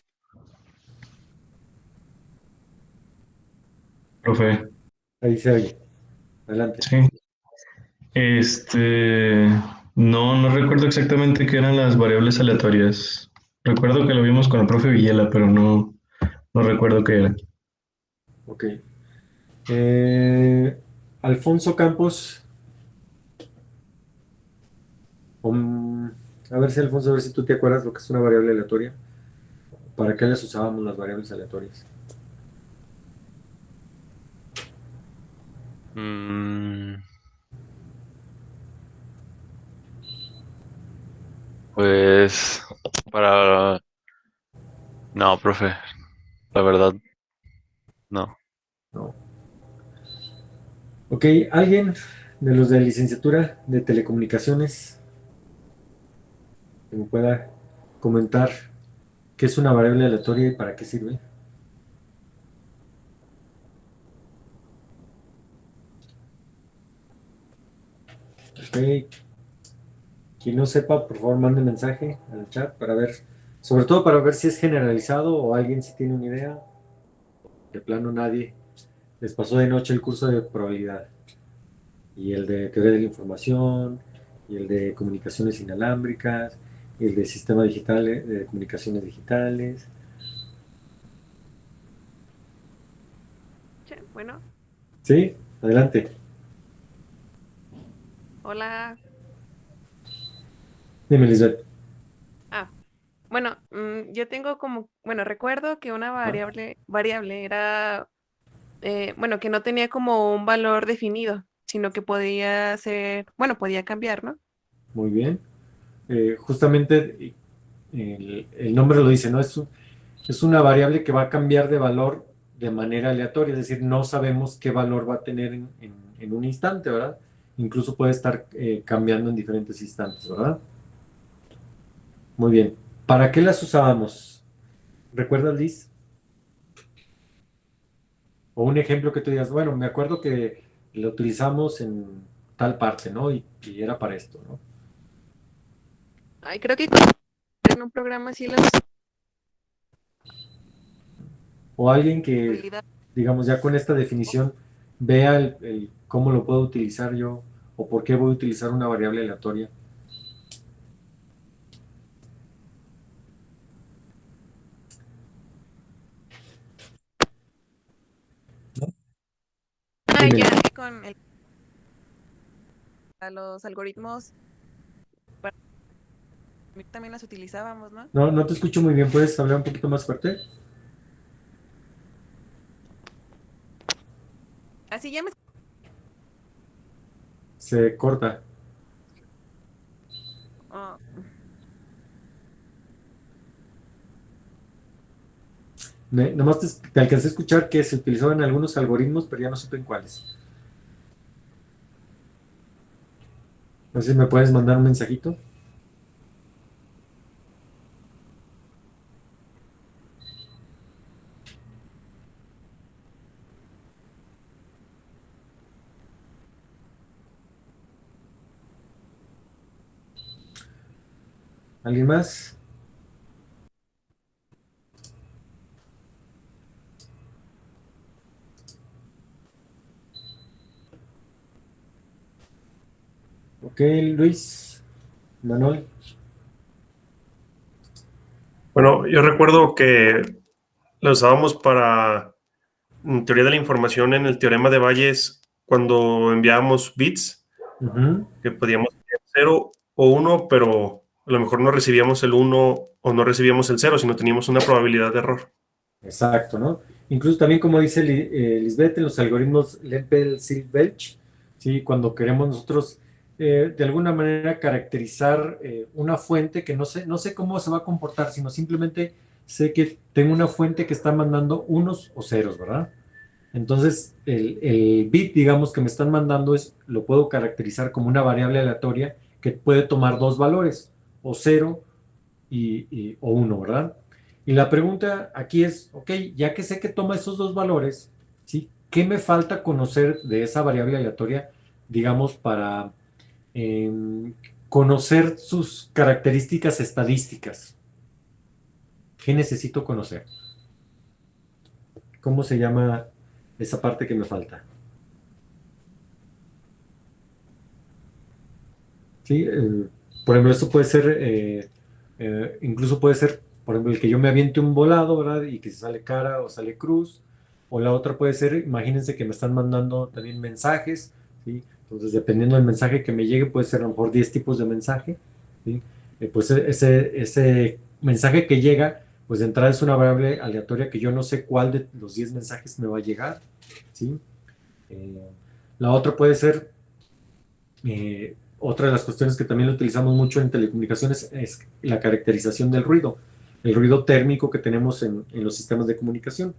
Profe. Ahí se oye. Adelante. Sí. Este, no recuerdo exactamente qué eran las variables aleatorias. Recuerdo que lo vimos con el profe Villela, pero no recuerdo qué era. Ok. Eh, Alfonso Campos. um, a ver si Alfonso, a ver si tú te acuerdas lo que es una variable aleatoria. ¿Para qué les usábamos las variables aleatorias? Mm, pues para... No, profe, la verdad, no. No. Ok, ¿alguien de los de licenciatura de telecomunicaciones que me pueda comentar qué es una variable aleatoria y para qué sirve? Ok. Quien no sepa, por favor, mande mensaje al chat para ver, sobre todo para ver si es generalizado o alguien si tiene una idea. De plano nadie. Les pasó de noche el curso de probabilidad y el de teoría de la información y el de comunicaciones inalámbricas y el de sistema digital de comunicaciones digitales. Bueno, ¿Sí? Adelante. hola. Dime, Lisbeth. Ah, bueno, yo tengo como, bueno, recuerdo que una Ah, variable era, bueno, que no tenía como un valor definido, sino que podía ser, bueno, podía cambiar, ¿no? muy bien. Justamente el nombre lo dice, ¿no? Es una variable que va a cambiar de valor de manera aleatoria, es decir, no sabemos qué valor va a tener en un instante, ¿verdad? Incluso puede estar cambiando en diferentes instantes, ¿verdad? Muy bien. ¿Para qué las usábamos? ¿Recuerdas, Liz? O un ejemplo que tú digas, bueno, me acuerdo que lo utilizamos en tal parte, ¿no? Y era para esto, ¿no? Ay, creo que en un programa así las O alguien que, habilidades. digamos, ya con esta definición vea cómo lo puedo utilizar yo o por qué voy a utilizar una variable aleatoria. Ah, Dime, ya, Liz. a los algoritmos, para mí también las utilizábamos, ¿no? No, no te escucho muy bien. ¿Puedes hablar un poquito más fuerte? Así ya me... Se corta. oh, Nomás te alcancé a escuchar que se utilizaban algunos algoritmos, pero ya no supe en cuáles. No sé si me puedes mandar un mensajito. ¿Alguien más? Ok, Luis, Manuel. Bueno, yo recuerdo que lo usábamos para teoría de la información en el teorema de Bayes cuando enviábamos bits, Ujú. que podíamos enviar 0 o 1, pero a lo mejor no recibíamos el 1 o no recibíamos el 0, sino teníamos una probabilidad de error. Exacto, ¿no? Incluso también, como dice Lisbeth, en los algoritmos Lempel-Silverch, ¿sí? Cuando queremos nosotros de alguna manera caracterizar una fuente que no sé cómo se va a comportar, sino simplemente sé que tengo una fuente que está mandando unos o ceros, ¿verdad? Entonces, el bit, digamos, que me están mandando lo puedo caracterizar como una variable aleatoria que puede tomar dos valores, o cero o uno, ¿verdad? Y la pregunta aquí es, ok, ya que sé que toma esos dos valores, ¿sí? ¿Qué me falta conocer de esa variable aleatoria, digamos, para em, conocer sus características estadísticas? ¿Qué necesito conocer? ¿Cómo se llama esa parte que me falta? ¿Sí? Por ejemplo, esto puede ser, incluso puede ser, por ejemplo, el que yo me aviente un volado, ¿verdad? Y que si sale cara o sale cruz. O la otra puede ser, imagínense que me están mandando también mensajes, ¿sí? Entonces, dependiendo del mensaje que me llegue, puede ser a lo mejor 10 tipos de mensaje, ¿sí? Pues ese mensaje que llega, pues de entrada es una variable aleatoria que yo no sé cuál de los 10 mensajes me va a llegar, ¿sí? Eh, la otra puede ser otra de las cuestiones que también utilizamos mucho en telecomunicaciones es la caracterización del ruido, el ruido térmico que tenemos en los sistemas de comunicación.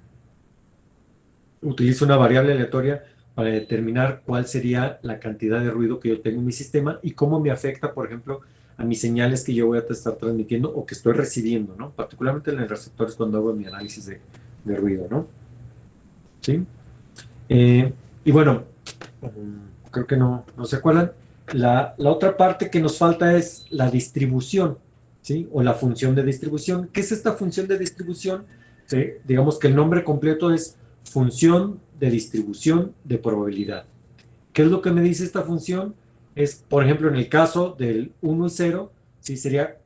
Utilizo una variable aleatoria para determinar cuál sería la cantidad de ruido que yo tengo en mi sistema y cómo me afecta, por ejemplo, a mis señales que yo voy a estar transmitiendo o que estoy recibiendo, ¿no? Particularmente en los receptores cuando hago mi análisis de ruido, ¿no? ¿Sí? Y bueno, creo que no se acuerdan. La otra parte que nos falta es la distribución, ¿sí? O la función de distribución. ¿Qué es esta función de distribución? Sí, digamos que el nombre completo es función de distribución de probabilidad. ¿Qué es lo que me dice esta función? Es, por ejemplo, en el caso del 1 y 0, ¿sí? Sería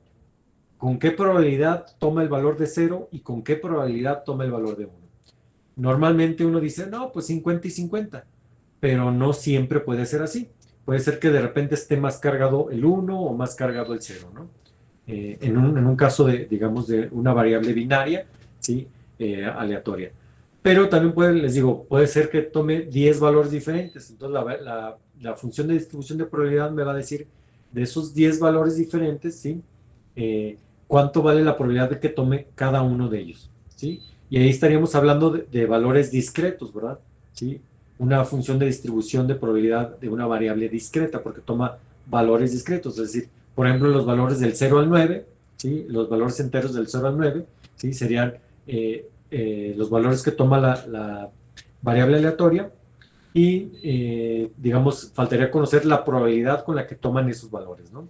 con qué probabilidad toma el valor de 0 y con qué probabilidad toma el valor de 1. Normalmente uno dice, no, pues 50 y 50, pero no siempre puede ser así. Puede ser que de repente esté más cargado el 1 o más cargado el 0, ¿no? En un caso de, digamos, de una variable binaria, ¿sí? Aleatoria. Pero también puede, les digo, puede ser que tome 10 valores diferentes. Entonces la función de distribución de probabilidad me va a decir de esos 10 valores diferentes, ¿sí? Cuánto vale la probabilidad de que tome cada uno de ellos, ¿sí? Y ahí estaríamos hablando de valores discretos, ¿verdad? ¿Sí? Una función de distribución de probabilidad de una variable discreta, porque toma valores discretos, es decir, por ejemplo, los valores del 0 al 9, ¿sí? Los valores enteros del 0 al 9, ¿sí? Serían los valores que toma la variable aleatoria y, digamos, faltaría conocer la probabilidad con la que toman esos valores, ¿no?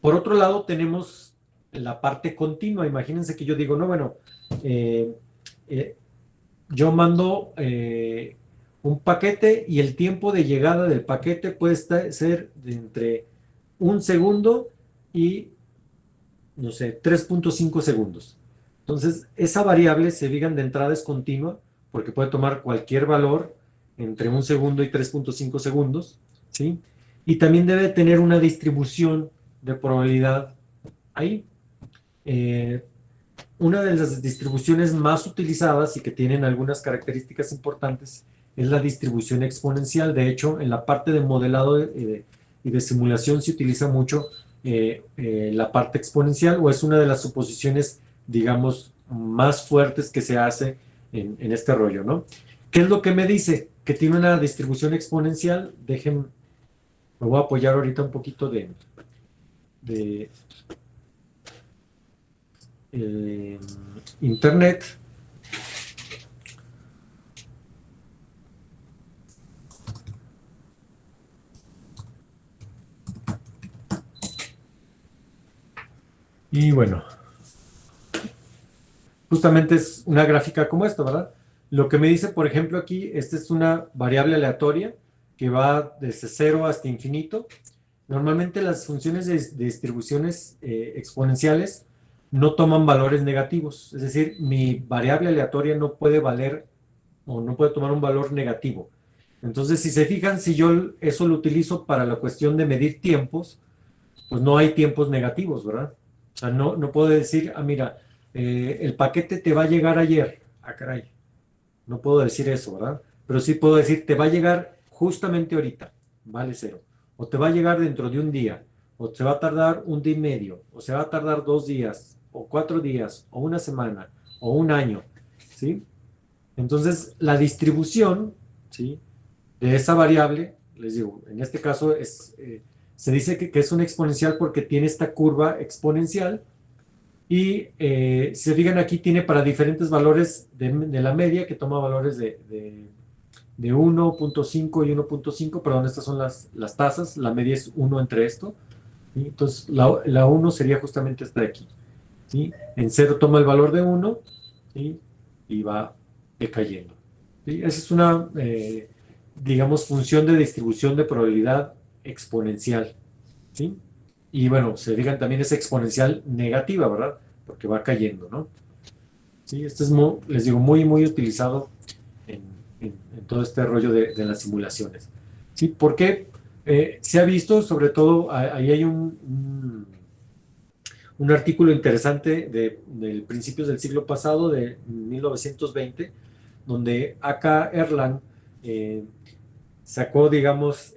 Por otro lado, tenemos la parte continua. Imagínense que yo digo, no, bueno, yo mando un paquete y el tiempo de llegada del paquete puede ser de entre 1 segundo y, no sé, 3.5 segundos. Entonces, esa variable, se digan de entrada, es continua, porque puede tomar cualquier valor entre 1 segundo y 3.5 segundos, ¿sí? Y también debe tener una distribución de probabilidad ahí. Una de las distribuciones más utilizadas y que tienen algunas características importantes es la distribución exponencial. De hecho, en la parte de modelado y de simulación se utiliza mucho la parte exponencial, o es una de las suposiciones, digamos, más fuertes que se hace en este rollo, ¿no? ¿Qué es lo que me dice? Que tiene una distribución exponencial. Déjenme, me voy a apoyar ahorita un poquito de internet. Y bueno, justamente es una gráfica como esta, ¿verdad? Lo que me dice, por ejemplo, aquí, esta es una variable aleatoria que va desde 0 hasta infinito. Normalmente las funciones de distribuciones exponenciales no toman valores negativos. Es decir, mi variable aleatoria no puede valer o no puede tomar un valor negativo. Entonces, si se fijan, si yo eso lo utilizo para la cuestión de medir tiempos, pues no hay tiempos negativos, ¿verdad? O sea, no puedo decir, mira, el paquete te va a llegar ayer. Caray. No puedo decir eso, ¿verdad? Pero sí puedo decir, te va a llegar justamente ahorita, vale 0. O te va a llegar dentro de un día, o se va a tardar un día y medio, o se va a tardar 2 días, o 4 días, o una semana, o un año, ¿sí? Entonces, la distribución, ¿sí?, de esa variable, les digo, en este caso se dice que es una exponencial porque tiene esta curva exponencial y, si se fijan aquí, tiene para diferentes valores de la media, que toma valores de 1.5 y 1.5, perdón, estas son las tasas, la media es 1 entre esto, ¿sí? Entonces la 1 sería justamente esta de aquí, ¿sí? En 0 toma el valor de 1, ¿sí?, y va decayendo, ¿sí? Esa es una, digamos, función de distribución de probabilidad exponencial, ¿sí? Y bueno, se digan también es exponencial negativa, ¿verdad? Porque va cayendo, ¿no? Sí, esto es, les digo, muy, muy utilizado en todo este rollo de las simulaciones. ¿Sí? Porque se ha visto, sobre todo, ahí hay un artículo interesante de principios del siglo pasado, de 1920, donde A.K. Erlang sacó, digamos,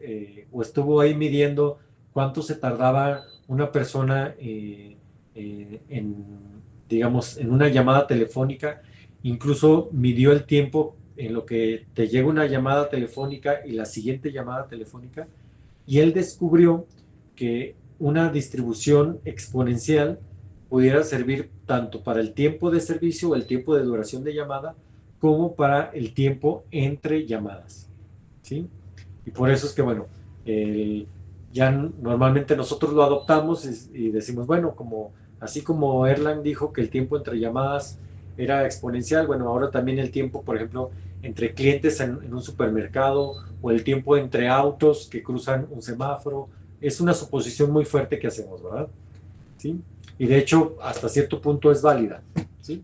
o estuvo ahí midiendo cuánto se tardaba una persona digamos, en una llamada telefónica. Incluso midió el tiempo en lo que te llega una llamada telefónica y la siguiente llamada telefónica, y él descubrió que una distribución exponencial pudiera servir tanto para el tiempo de servicio o el tiempo de duración de llamada, como para el tiempo entre llamadas, ¿sí? Y por eso es que, bueno, Ya normalmente nosotros lo adoptamos y decimos, bueno, así como Erlang dijo que el tiempo entre llamadas era exponencial, bueno, ahora también el tiempo, por ejemplo, entre clientes en un supermercado o el tiempo entre autos que cruzan un semáforo, es una suposición muy fuerte que hacemos, ¿verdad? ¿Sí? Y de hecho, hasta cierto punto es válida, ¿sí?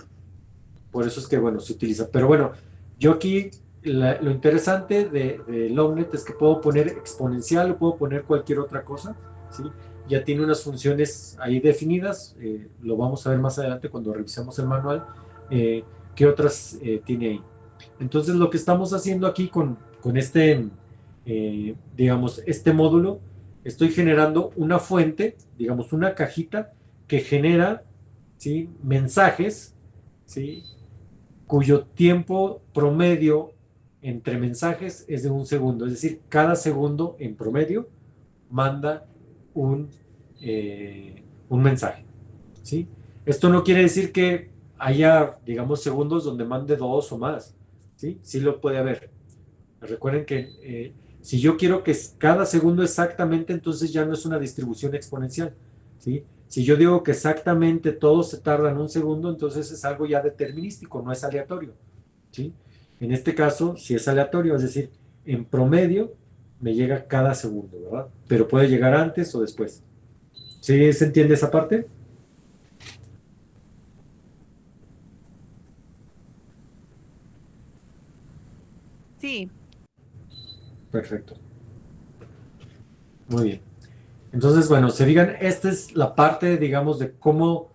Por eso es que, bueno, se utiliza. Pero bueno, yo aquí lo interesante de Lognet es que puedo poner exponencial o puedo poner cualquier otra cosa, ¿sí? Ya tiene unas funciones ahí definidas, lo vamos a ver más adelante cuando revisemos el manual, qué otras tiene ahí. Entonces lo que estamos haciendo aquí con este, digamos, este módulo, estoy generando una fuente, digamos, una cajita que genera, ¿sí? Mensajes, ¿sí? Cuyo tiempo promedio entre mensajes es de 1 segundo. Es decir, cada segundo en promedio manda un, un mensaje, ¿sí? Esto no quiere decir que haya, digamos, segundos donde mande 2 o más, ¿sí? Sí lo puede haber. Recuerden que si yo quiero que cada segundo exactamente, entonces ya no es una distribución exponencial, ¿sí? Si yo digo que exactamente todos se tardan 1 segundo, entonces es algo ya determinístico, no es aleatorio, ¿sí? En este caso, si es aleatorio, es decir, en promedio me llega cada segundo, ¿verdad? Pero puede llegar antes o después. ¿Sí se entiende esa parte? Sí, Perfecto. Muy bien. Entonces, bueno, se digan, esta es la parte, digamos, de cómo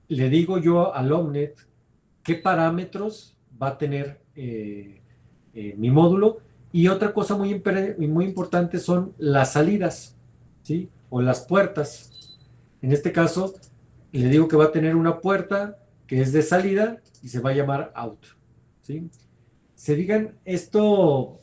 le digo yo al Omnet qué parámetros va a tener mi módulo. Y otra cosa muy importante son las salidas, ¿sí? O las puertas. En este caso, le digo que va a tener una puerta que es de salida y se va a llamar out, ¿sí? Se digan, esto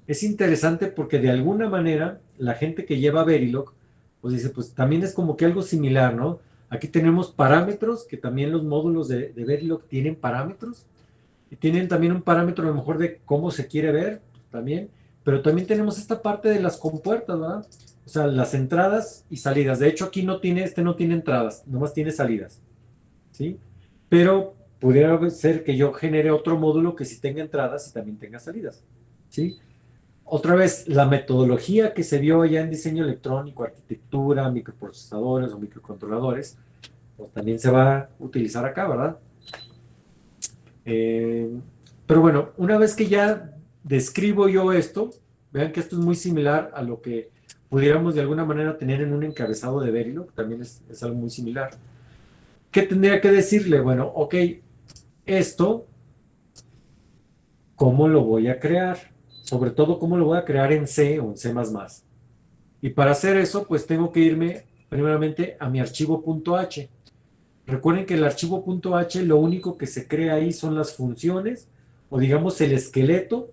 es interesante porque de alguna manera la gente que lleva Verilog, pues dice, pues también es como que algo similar, ¿no? Aquí tenemos parámetros, que también los módulos de Verilog tienen parámetros, y tienen también un parámetro a lo mejor de cómo se quiere ver, pues, también, pero también tenemos esta parte de las compuertas, ¿verdad? O sea, las entradas y salidas. De hecho, aquí no tiene entradas, nomás tiene salidas, ¿sí? Pero pudiera ser que yo genere otro módulo que sí tenga entradas y también tenga salidas, ¿sí? Otra vez, la metodología que se vio allá en diseño electrónico, arquitectura, microprocesadores o microcontroladores, pues también se va a utilizar acá, ¿verdad? Pero bueno, una vez que ya describo yo esto, vean que esto es muy similar a lo que pudiéramos de alguna manera tener en un encabezado de Verilog, también es algo muy similar. ¿Qué tendría que decirle? Bueno, ok, esto, ¿cómo lo voy a crear? Sobre todo, ¿cómo lo voy a crear en C o en C++? Y para hacer eso, pues tengo que irme primeramente a mi archivo .h. Recuerden que el archivo .h lo único que se crea ahí son las funciones o digamos el esqueleto,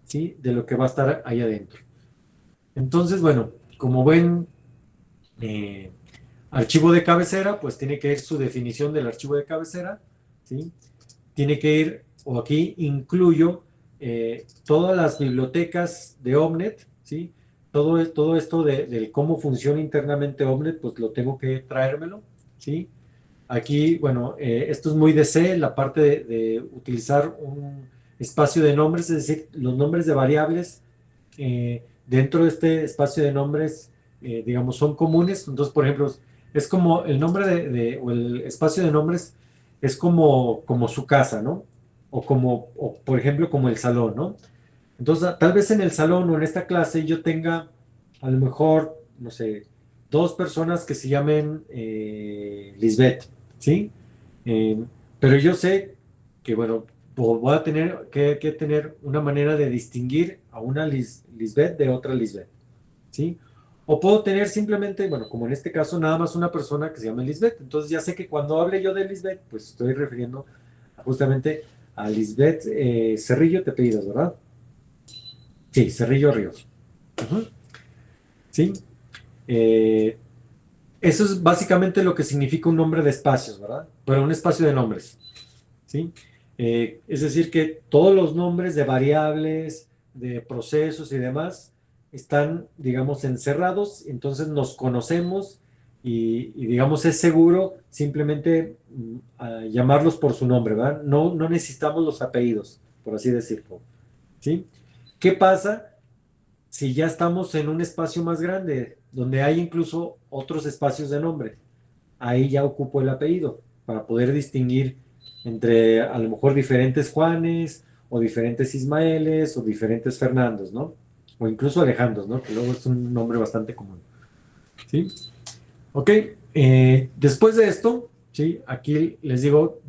¿sí? De lo que va a estar ahí adentro. Entonces, bueno, como ven, archivo de cabecera, pues tiene que ir su definición del archivo de cabecera, ¿sí? Tiene que ir, o aquí incluyo todas las bibliotecas de Omnet, ¿sí? Todo esto de cómo funciona internamente Omnet, pues lo tengo que traérmelo, ¿sí? Aquí, bueno, esto es muy de C, la parte de utilizar un espacio de nombres, es decir, los nombres de variables dentro de este espacio de nombres, digamos, son comunes. Entonces, por ejemplo, es como el nombre o el espacio de nombres es como su casa, ¿no? O por ejemplo, como el salón, ¿no? Entonces, tal vez en el salón o en esta clase yo tenga a lo mejor, no sé, 2 personas que se llamen Lisbeth, ¿sí? Pero yo sé que, bueno, voy a tener que tener una manera de distinguir a una Lisbeth de otra Lisbeth, ¿sí? O puedo tener simplemente, bueno, como en este caso, nada más una persona que se llama Lisbeth. Entonces ya sé que cuando hable yo de Lisbeth, pues estoy refiriendo justamente a Lisbeth Cerrillo, te apellidas, ¿verdad? Sí, Cerrillo Ríos. Ujú. ¿Sí? Eso es básicamente lo que significa un nombre de espacios, ¿verdad? Bueno, un espacio de nombres, ¿sí? Es decir, que todos los nombres de variables, de procesos y demás, están, digamos, encerrados, entonces nos conocemos y, digamos, es seguro simplemente llamarlos por su nombre, ¿verdad? No, no necesitamos los apellidos, por así decirlo, ¿sí? ¿Qué pasa si ya estamos en un espacio más grande, donde hay incluso otros espacios de nombre? Ahí ya ocupo el apellido para poder distinguir entre a lo mejor diferentes Juanes o diferentes Ismaeles o diferentes Fernandos, ¿no? O incluso Alejandros, ¿no? Que luego es un nombre bastante común, ¿sí? Ok, después de esto, ¿sí? Aquí les digo,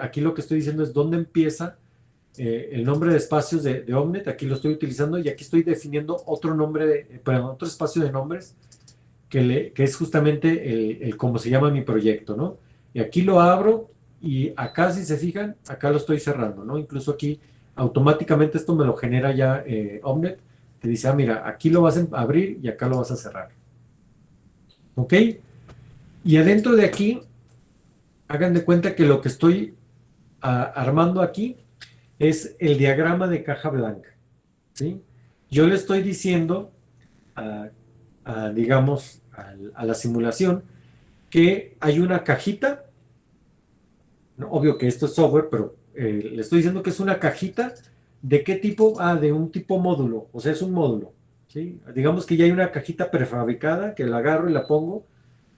aquí lo que estoy diciendo es dónde empieza el nombre de espacios de Omnet. Aquí lo estoy utilizando y aquí estoy definiendo otro nombre, perdón, otro espacio de nombres que es justamente el cómo se llama mi proyecto, ¿no? Y aquí lo abro y acá, si se fijan, acá lo estoy cerrando, ¿no? Incluso aquí automáticamente esto me lo genera ya Omnet, que dice, mira, aquí lo vas a abrir y acá lo vas a cerrar. ¿Ok? Y adentro de aquí, hagan de cuenta que lo que estoy armando aquí es el diagrama de caja blanca, ¿sí? Yo le estoy diciendo, digamos, a la simulación, que hay una cajita, ¿no? Obvio que esto es software, pero le estoy diciendo que es una cajita. ¿De qué tipo? De un tipo módulo, o sea, es un módulo, ¿sí? Digamos que ya hay una cajita prefabricada que la agarro y la pongo,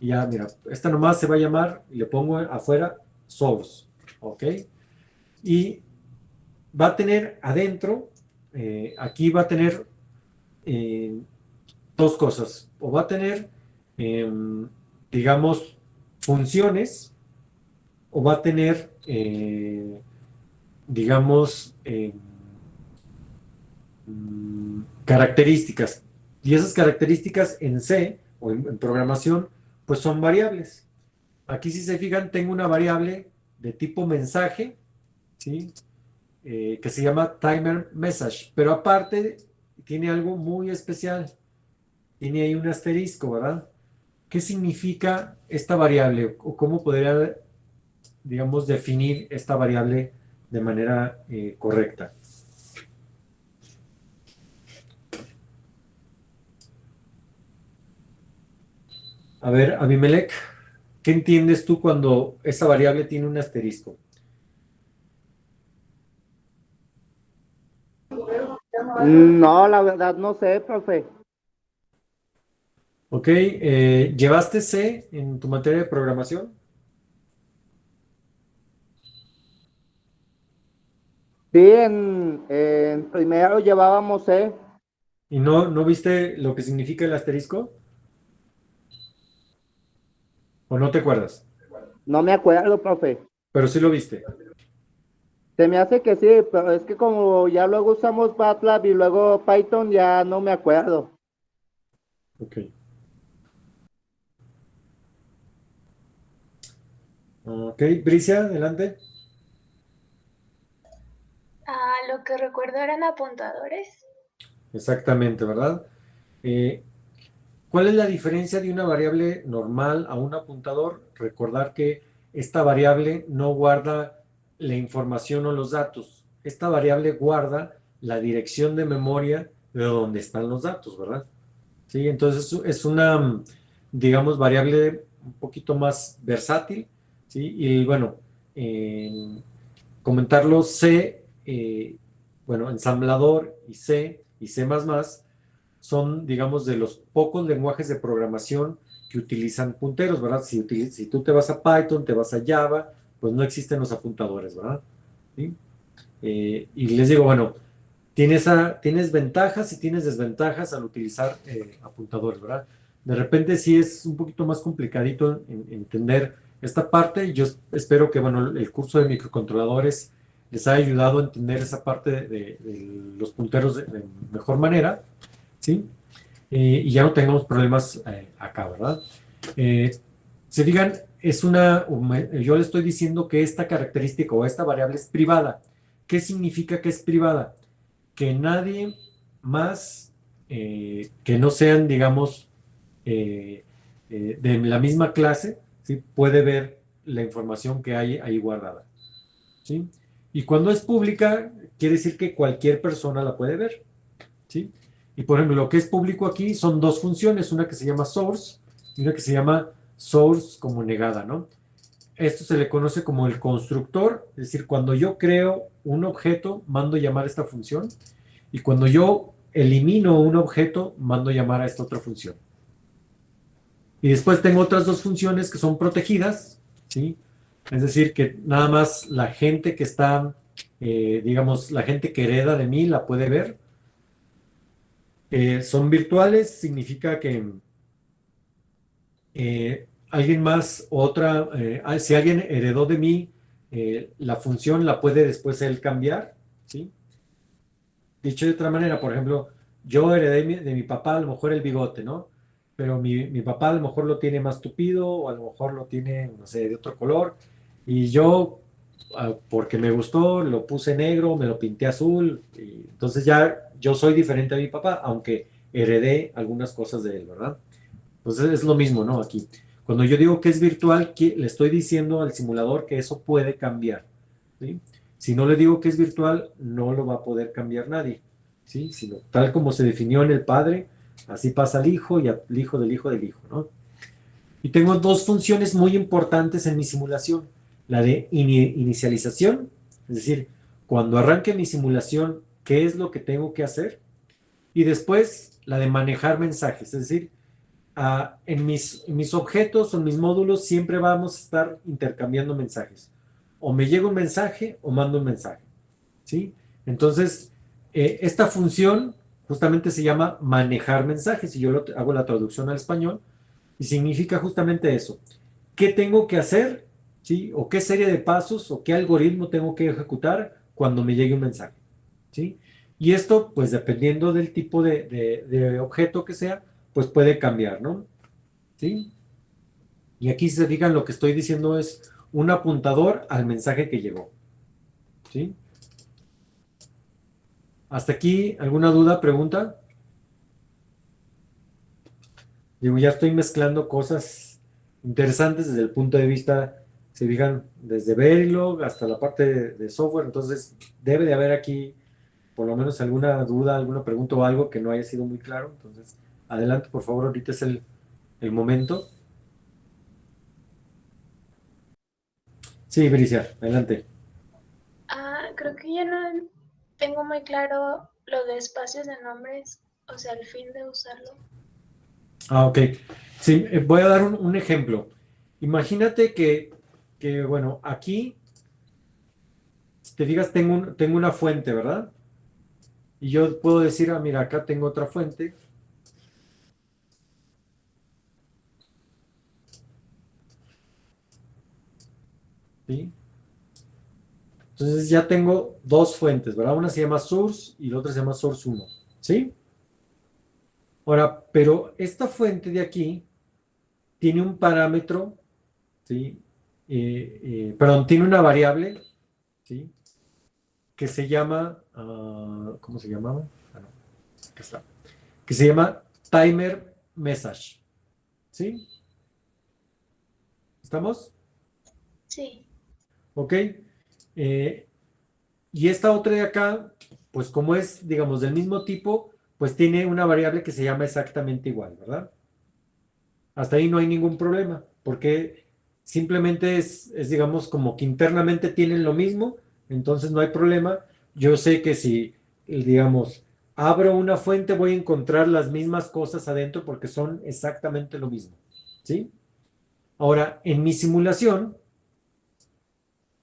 y ya, mira, esta nomás se va a llamar, y le pongo afuera source, ¿ok? Y va a tener adentro, aquí va a tener dos cosas, o va a tener, digamos, funciones, o va a tener, digamos, características. Y esas características en C o en programación, pues son variables. Aquí, si se fijan, tengo una variable de tipo mensaje, ¿sí? Que se llama timer message, pero aparte tiene algo muy especial. Tiene ahí un asterisco, ¿verdad? ¿Qué significa esta variable? ¿O cómo podría, digamos, definir esta variable de manera correcta? A ver, Abimelech, ¿qué entiendes tú cuando esa variable tiene un asterisco? No, la verdad no sé, profe. Ok, ¿llevaste C en tu materia de programación? Sí, en primero llevábamos C. ¿Y no viste lo que significa el asterisco? ¿O no te acuerdas? No me acuerdo, profe. Pero sí lo viste. Se me hace que sí, pero es que como ya luego usamos MATLAB y luego Python, ya no me acuerdo. Ok. Ok, Bricia, adelante. Lo que recuerdo eran apuntadores. Exactamente, ¿verdad? Eh, ¿Cuál es la diferencia de una variable normal a un apuntador? Recordar que esta variable no guarda la información o los datos. Esta variable guarda la dirección de memoria de donde están los datos, ¿verdad? Sí, entonces es una, digamos, variable un poquito más versátil, ¿sí? Y bueno, comentarlo, C, bueno, ensamblador y C++ son, digamos, de los pocos lenguajes de programación que utilizan punteros, ¿verdad? Si tú te vas a Python, te vas a Java, pues no existen los apuntadores, ¿verdad? ¿Sí? Y les digo, bueno, tienes ventajas y tienes desventajas al utilizar apuntadores, ¿verdad? De repente sí es un poquito más complicadito entender esta parte. Yo espero que, bueno, el curso de microcontroladores les haya ayudado a entender esa parte de los punteros de mejor manera, ¿sí? Y ya no tengamos problemas acá, ¿verdad? Se digan, yo le estoy diciendo que esta característica o esta variable es privada. ¿Qué significa que es privada? Que nadie más que no sean, digamos, de la misma clase, ¿sí? Puede ver la información que hay ahí guardada, ¿sí? Y cuando es pública, quiere decir que cualquier persona la puede ver, ¿sí? Y por ejemplo, lo que es público aquí son dos funciones, una que se llama source y una que se llama source como negada, ¿no? Esto se le conoce como el constructor, es decir, cuando yo creo un objeto, mando llamar a esta función, y cuando yo elimino un objeto, mando llamar a esta otra función. Y después tengo otras dos funciones que son protegidas, ¿sí? Es decir, que nada más la gente que está, digamos, la gente que hereda de mí la puede ver. Son virtuales, significa que alguien más, si alguien heredó de mí, la función la puede después él cambiar, ¿sí? Dicho de otra manera, por ejemplo, yo heredé de mi papá a lo mejor el bigote, ¿no? Pero mi papá a lo mejor lo tiene más tupido o a lo mejor lo tiene, no sé, de otro color. Y yo, porque me gustó, lo puse negro, me lo pinté azul. Y entonces ya yo soy diferente a mi papá, aunque heredé algunas cosas de él, ¿verdad? Entonces es lo mismo, ¿no? Aquí. Cuando yo digo que es virtual, le estoy diciendo al simulador que eso puede cambiar, ¿sí? Si no le digo que es virtual, no lo va a poder cambiar nadie, ¿sí? Sino tal como se definió en el Padre, así pasa al Hijo y al Hijo del Hijo del Hijo, ¿no? Y tengo dos funciones muy importantes en mi simulación. La de inicialización, es decir, cuando arranque mi simulación, ¿qué es lo que tengo que hacer? Y después la de manejar mensajes, es decir, en mis objetos o en mis módulos siempre vamos a estar intercambiando mensajes. O me llega un mensaje o mando un mensaje, ¿sí? Entonces, esta función justamente se llama manejar mensajes y yo hago la traducción al español y significa justamente eso. ¿Qué tengo que hacer? ¿Sí? O qué serie de pasos o qué algoritmo tengo que ejecutar cuando me llegue un mensaje, ¿sí? Y esto, pues dependiendo del tipo de objeto que sea, pues puede cambiar, ¿no? ¿Sí? Y aquí, si se fijan, lo que estoy diciendo es un apuntador al mensaje que llegó, ¿sí? ¿Hasta aquí alguna duda, pregunta? Digo, ya estoy mezclando cosas interesantes desde el punto de vista, se fijan, desde Verilog hasta la parte de software, entonces debe de haber aquí por lo menos alguna duda, alguna pregunta o algo que no haya sido muy claro. Entonces, adelante, por favor, ahorita es el momento. Sí, Bricia, adelante. Creo que ya no tengo muy claro lo de espacios de nombres, o sea, el fin de usarlo. Ok. Sí, voy a dar un ejemplo. Imagínate que, bueno, aquí, si te fijas, tengo una fuente, ¿verdad? Y yo puedo decir, mira, acá tengo otra fuente. ¿Sí? Entonces ya tengo dos fuentes, ¿verdad? Una se llama source y la otra se llama source 1, ¿sí? Ahora, pero esta fuente de aquí tiene un parámetro, ¿sí? Perdón, tiene una variable, ¿sí? Que se llama, ¿cómo se llamaba? No, acá está. Que se llama timer message, ¿sí? ¿Estamos? Sí. Ok. Y esta otra de acá, pues como es, digamos, del mismo tipo, pues tiene una variable que se llama exactamente igual, ¿verdad? Hasta ahí no hay ningún problema, porque simplemente digamos, como que internamente tienen lo mismo, entonces no hay problema. Yo sé que si, digamos, abro una fuente, voy a encontrar las mismas cosas adentro porque son exactamente lo mismo, ¿sí? Ahora, en mi simulación,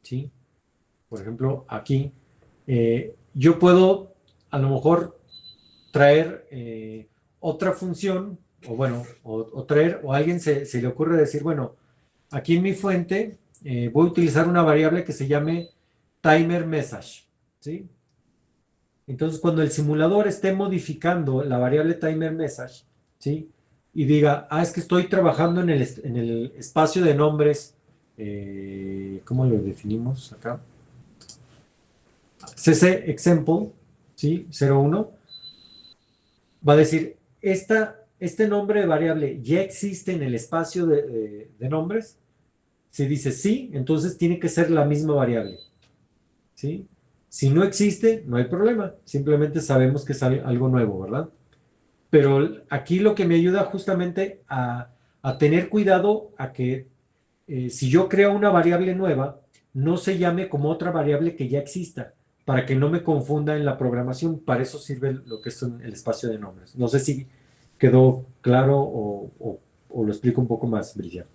¿sí? Por ejemplo, aquí, yo puedo a lo mejor traer otra función, o bueno, o traer, o a alguien se le ocurre decir, bueno, aquí en mi fuente voy a utilizar una variable que se llame timer message, ¿sí? Entonces, cuando el simulador esté modificando la variable timer message, ¿sí? Y diga, es que estoy trabajando en el espacio de nombres, ¿cómo lo definimos acá? CC example, ¿sí? 01, va a decir, este nombre de variable ya existe en el espacio de nombres. Si dice sí, entonces tiene que ser la misma variable, ¿sí? Si no existe, no hay problema. Simplemente sabemos que es algo nuevo, ¿verdad? pero aquí lo que me ayuda justamente a tener cuidado a que si yo creo una variable nueva, no se llame como otra variable que ya exista, para que no me confunda en la programación. Para eso sirve lo que es el espacio de nombres. No sé si quedó claro o lo explico un poco más, Bricia.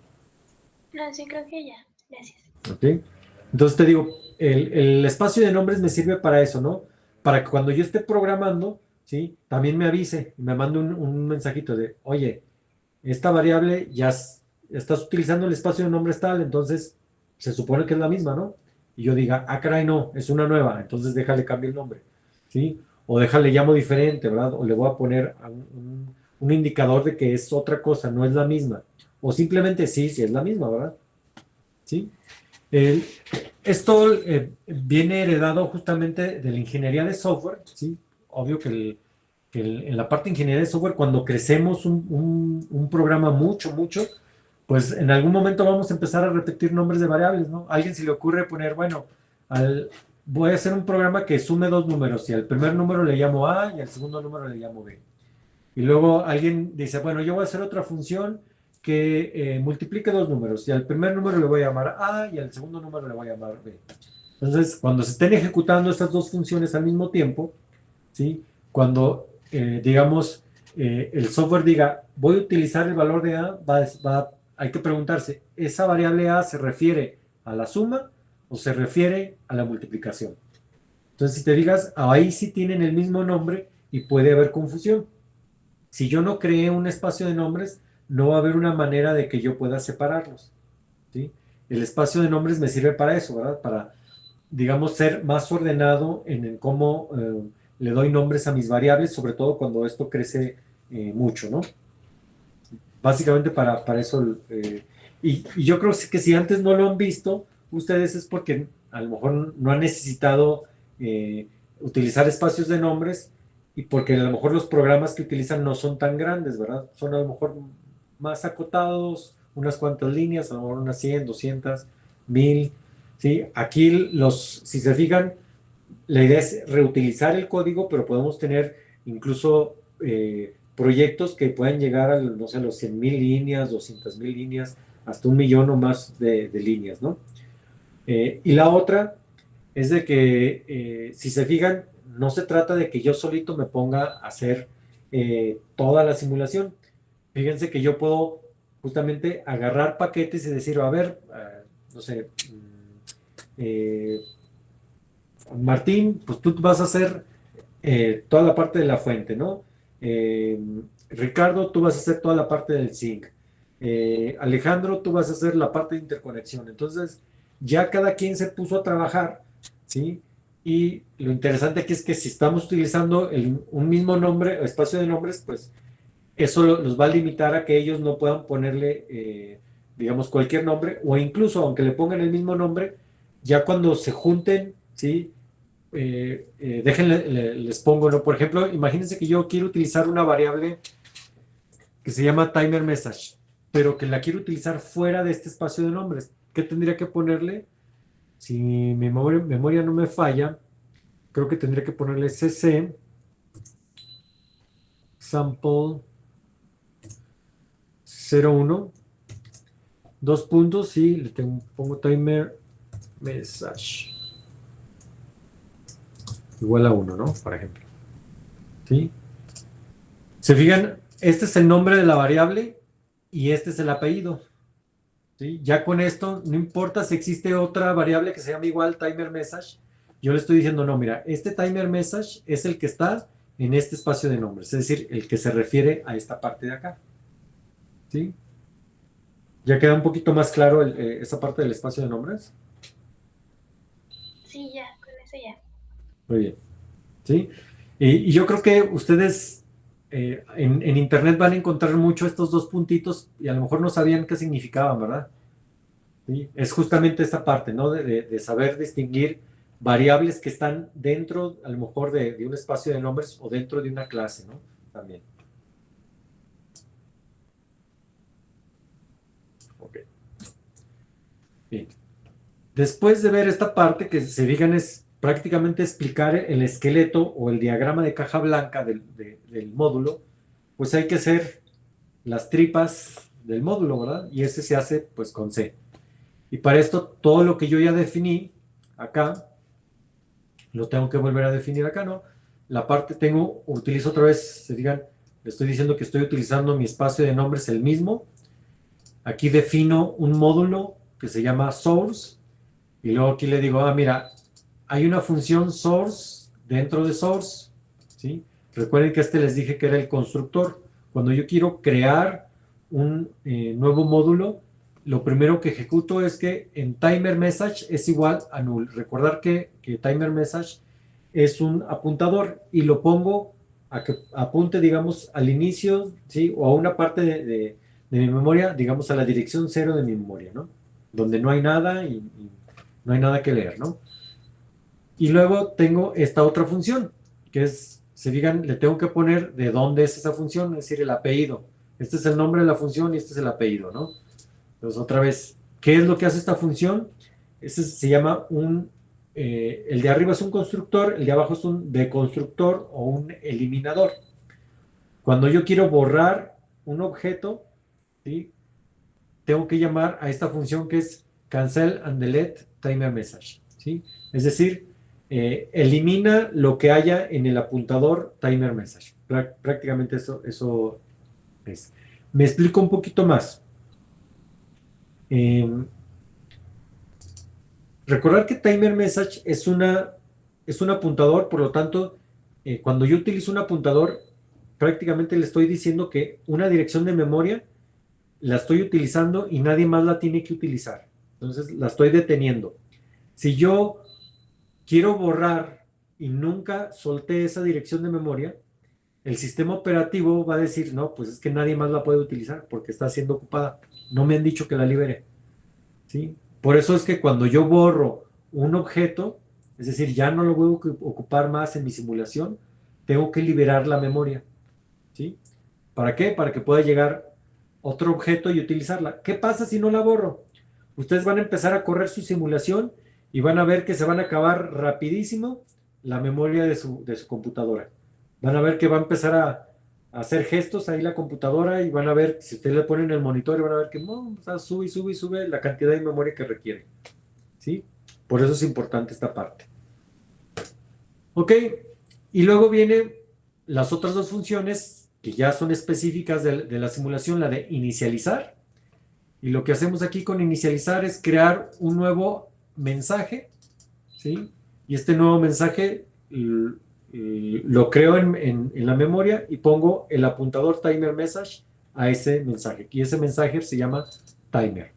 No, sí, creo que ya. Gracias. ¿Ok? Entonces te digo, el espacio de nombres me sirve para eso, ¿no? Para que cuando yo esté programando, ¿sí? También me avise, me mande un mensajito de, oye, esta variable estás utilizando el espacio de nombres tal, entonces se supone que es la misma, ¿no? Y yo diga, ah, caray, no, es una nueva, entonces déjale cambiar el nombre, ¿sí? O déjale llamo diferente, ¿verdad? O le voy a poner un indicador de que es otra cosa, no es la misma. O simplemente sí es la misma, ¿verdad? ¿Sí? Esto viene heredado justamente de la ingeniería de software, ¿sí? Obvio que en la parte de ingeniería de software, cuando crecemos un programa mucho, pues en algún momento vamos a empezar a repetir nombres de variables, ¿no? A alguien se le ocurre poner, bueno, voy a hacer un programa que sume dos números, y al primer número le llamo A y al segundo número le llamo B. Y luego alguien dice, bueno, yo voy a hacer otra función que multiplique dos números, y al primer número le voy a llamar A y al segundo número le voy a llamar B. Entonces, cuando se estén ejecutando estas dos funciones al mismo tiempo, ¿sí? Cuando, digamos, el software diga, voy a utilizar el valor de A, hay que preguntarse, ¿esa variable A se refiere a la suma o se refiere a la multiplicación? Entonces, si te digas, ahí sí tienen el mismo nombre y puede haber confusión. Si yo no creé un espacio de nombres, no va a haber una manera de que yo pueda separarlos, ¿sí? El espacio de nombres me sirve para eso, ¿verdad? Para, digamos, ser más ordenado en cómo le doy nombres a mis variables, sobre todo cuando esto crece mucho, ¿no? Básicamente para eso. Y yo creo que si antes no lo han visto, ustedes es porque a lo mejor no han necesitado utilizar espacios de nombres, y porque a lo mejor los programas que utilizan no son tan grandes, ¿verdad? Son a lo mejor más acotados, unas cuantas líneas, a lo mejor unas 100, 200, 1000, ¿sí? Aquí, si se fijan, la idea es reutilizar el código, pero podemos tener incluso proyectos que puedan llegar a, no sé, los 100,000 líneas, 200,000 líneas, hasta 1,000,000 o más de líneas, ¿no? Y la otra es de que, si se fijan, no se trata de que yo solito me ponga a hacer toda la simulación. Fíjense que yo puedo justamente agarrar paquetes y decir, a ver, no sé, Martín, pues tú vas a hacer toda la parte de la fuente, ¿no? Ricardo, tú vas a hacer toda la parte del sync. Alejandro, tú vas a hacer la parte de interconexión. Entonces, ya cada quien se puso a trabajar, ¿sí? Y lo interesante aquí es que si estamos utilizando un mismo nombre, espacio de nombres, pues eso los va a limitar a que ellos no puedan ponerle, digamos, cualquier nombre, o incluso aunque le pongan el mismo nombre, ya cuando se junten, ¿sí? Déjenle, les pongo, ¿no? Por ejemplo, imagínense que yo quiero utilizar una variable que se llama timer message, pero que la quiero utilizar fuera de este espacio de nombres. ¿Qué tendría que ponerle? Si mi memoria no me falla, creo que tendría que ponerle cc sample 01, dos puntos, y pongo timer message igual a 1, ¿no? Por ejemplo. ¿Sí? Se fijan, este es el nombre de la variable y este es el apellido. ¿Sí? Ya con esto, no importa si existe otra variable que se llama igual timer message, yo le estoy diciendo, no, mira, este timer message es el que está en este espacio de nombres, es decir, el que se refiere a esta parte de acá. ¿Sí? ¿Ya queda un poquito más claro esa parte del espacio de nombres? Sí, ya, con eso ya. Muy bien. ¿Sí? Y yo creo que ustedes en internet van a encontrar mucho estos dos puntitos y a lo mejor no sabían qué significaban, ¿verdad? ¿Sí? Es justamente esta parte, ¿no? De saber distinguir variables que están dentro, a lo mejor, de un espacio de nombres o dentro de una clase, ¿no? También. Ok. Bien. Después de ver esta parte, que se fijan es prácticamente explicar el esqueleto o el diagrama de caja blanca del módulo, pues hay que hacer las tripas del módulo, ¿verdad? Y ese se hace pues con C. Y para esto, todo lo que yo ya definí acá, lo tengo que volver a definir acá, ¿no? La parte utilizo otra vez, se digan, le estoy diciendo que estoy utilizando mi espacio de nombres el mismo. Aquí defino un módulo que se llama source. Y luego aquí le digo, mira, hay una función source dentro de source, ¿sí? Recuerden que les dije que era el constructor. Cuando yo quiero crear un nuevo módulo, lo primero que ejecuto es que en timer message es igual a null. Recordar que timer message es un apuntador y lo pongo a que apunte, digamos, al inicio, ¿sí? O a una parte de mi memoria, digamos, a la dirección 0 de mi memoria, ¿no? Donde no hay nada y no hay nada que leer, ¿no? Y luego tengo esta otra función, que es, se digan, le tengo que poner de dónde es esa función, es decir, el apellido. Este es el nombre de la función y este es el apellido, ¿no? Entonces, otra vez, ¿qué es lo que hace esta función? Este se llama el de arriba es un constructor, el de abajo es un deconstructor o un eliminador. Cuando yo quiero borrar un objeto, ¿sí? Tengo que llamar a esta función que es cancel and delete timer message, ¿sí? Es decir, elimina lo que haya en el apuntador timer message. Prácticamente eso es. Me explico un poquito más. Recordar que timer message es un apuntador, por lo tanto, cuando yo utilizo un apuntador, prácticamente le estoy diciendo que una dirección de memoria la estoy utilizando y nadie más la tiene que utilizar. Entonces, la estoy deteniendo. Si yo quiero borrar y nunca solté esa dirección de memoria, el sistema operativo va a decir, no, pues es que nadie más la puede utilizar porque está siendo ocupada. No me han dicho que la libere, ¿sí? Por eso es que cuando yo borro un objeto, es decir, ya no lo voy a ocupar más en mi simulación, tengo que liberar la memoria, ¿sí? ¿Para qué? Para que pueda llegar otro objeto y utilizarla. ¿Qué pasa si no la borro? Ustedes van a empezar a correr su simulación y van a ver que se van a acabar rapidísimo la memoria de su computadora. Van a ver que va a empezar a hacer gestos ahí la computadora y van a ver, si ustedes le ponen el monitor, y van a ver que sube la cantidad de memoria que requiere, ¿sí? Por eso es importante esta parte. Ok, y luego vienen las otras dos funciones que ya son específicas de la simulación, la de inicializar. Y lo que hacemos aquí con inicializar es crear un nuevo mensaje, ¿sí? Y este nuevo mensaje lo creo en la memoria y pongo el apuntador timer message a ese mensaje. Y ese mensaje se llama timer.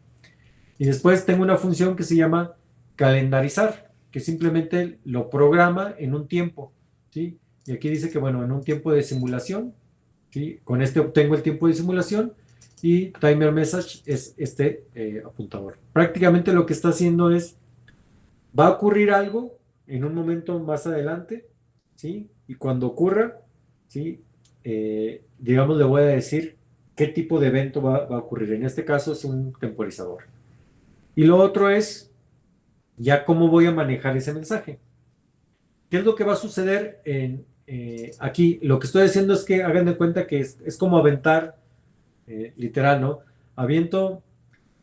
Y después tengo una función que se llama calendarizar, que simplemente lo programa en un tiempo, ¿sí? Y aquí dice que, bueno, en un tiempo de simulación, ¿sí? Con este obtengo el tiempo de simulación y timer message es este apuntador. Prácticamente lo que está haciendo es, va a ocurrir algo en un momento más adelante, ¿sí? Y cuando ocurra, ¿sí? Digamos, le voy a decir qué tipo de evento va a ocurrir. En este caso es un temporizador. Y lo otro es ya cómo voy a manejar ese mensaje. ¿Qué es lo que va a suceder aquí? Lo que estoy haciendo es que hagan de cuenta que es como aventar, literal, ¿no? Aviento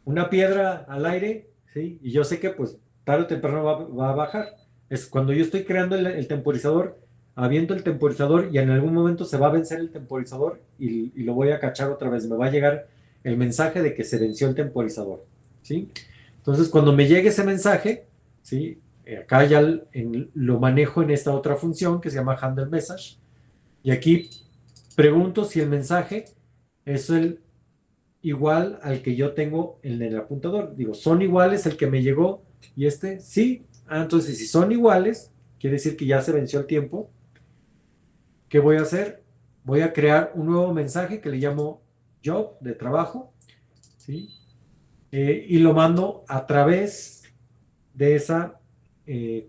una piedra al aire, ¿sí? Y yo sé que pues tarde o temprano va a bajar. Es cuando yo estoy creando el temporizador, aviento el temporizador y en algún momento se va a vencer el temporizador y lo voy a cachar otra vez. Me va a llegar el mensaje de que se venció el temporizador, ¿sí? Entonces, cuando me llegue ese mensaje, ¿sí? Acá ya lo manejo en esta otra función que se llama handle message. Y aquí pregunto si el mensaje es el igual al que yo tengo en el apuntador. Digo, ¿son iguales el que me llegó y este? Sí. Entonces, si son iguales, quiere decir que ya se venció el tiempo. ¿Qué voy a hacer? Voy a crear un nuevo mensaje que le llamo job, de trabajo, ¿sí? Y lo mando a través de esa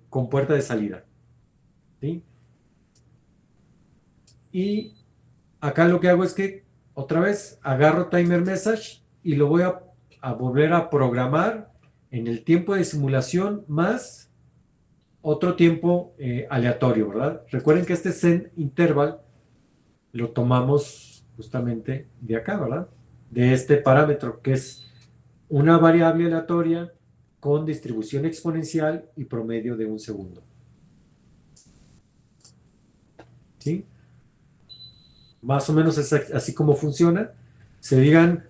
compuerta de salida, ¿sí? Y acá lo que hago es que otra vez agarro timer message y lo voy a volver a programar en el tiempo de simulación más otro tiempo aleatorio, ¿verdad? Recuerden que este send interval lo tomamos justamente de acá, ¿verdad? De este parámetro, que es una variable aleatoria con distribución exponencial y promedio de 1 segundo. ¿Sí? Más o menos es así como funciona. Se digan,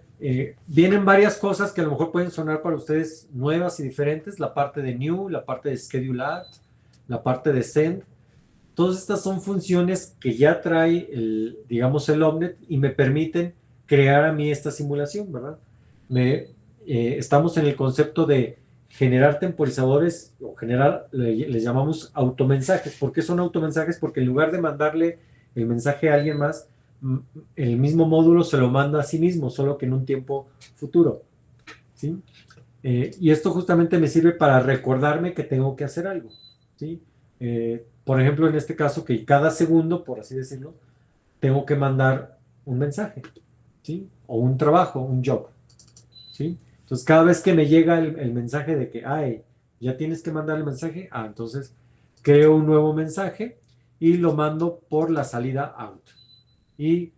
vienen varias cosas que a lo mejor pueden sonar para ustedes nuevas y diferentes, la parte de new, la parte de schedule add, la parte de send. Todas estas son funciones que ya trae digamos, el Omnet y me permiten crear a mí esta simulación, ¿verdad? Estamos en el concepto de generar temporizadores o generar, les llamamos automensajes. ¿Por qué son automensajes? Porque en lugar de mandarle el mensaje a alguien más, el mismo módulo se lo manda a sí mismo, solo que en un tiempo futuro. ¿Sí? Y esto justamente me sirve para recordarme que tengo que hacer algo. ¿Sí? Por ejemplo, en este caso, que cada segundo, por así decirlo, tengo que mandar un mensaje, ¿sí? O un trabajo, un job, ¿sí? Entonces, cada vez que me llega el mensaje de que, ay, ya tienes que mandar el mensaje, entonces creo un nuevo mensaje y lo mando por la salida out. Y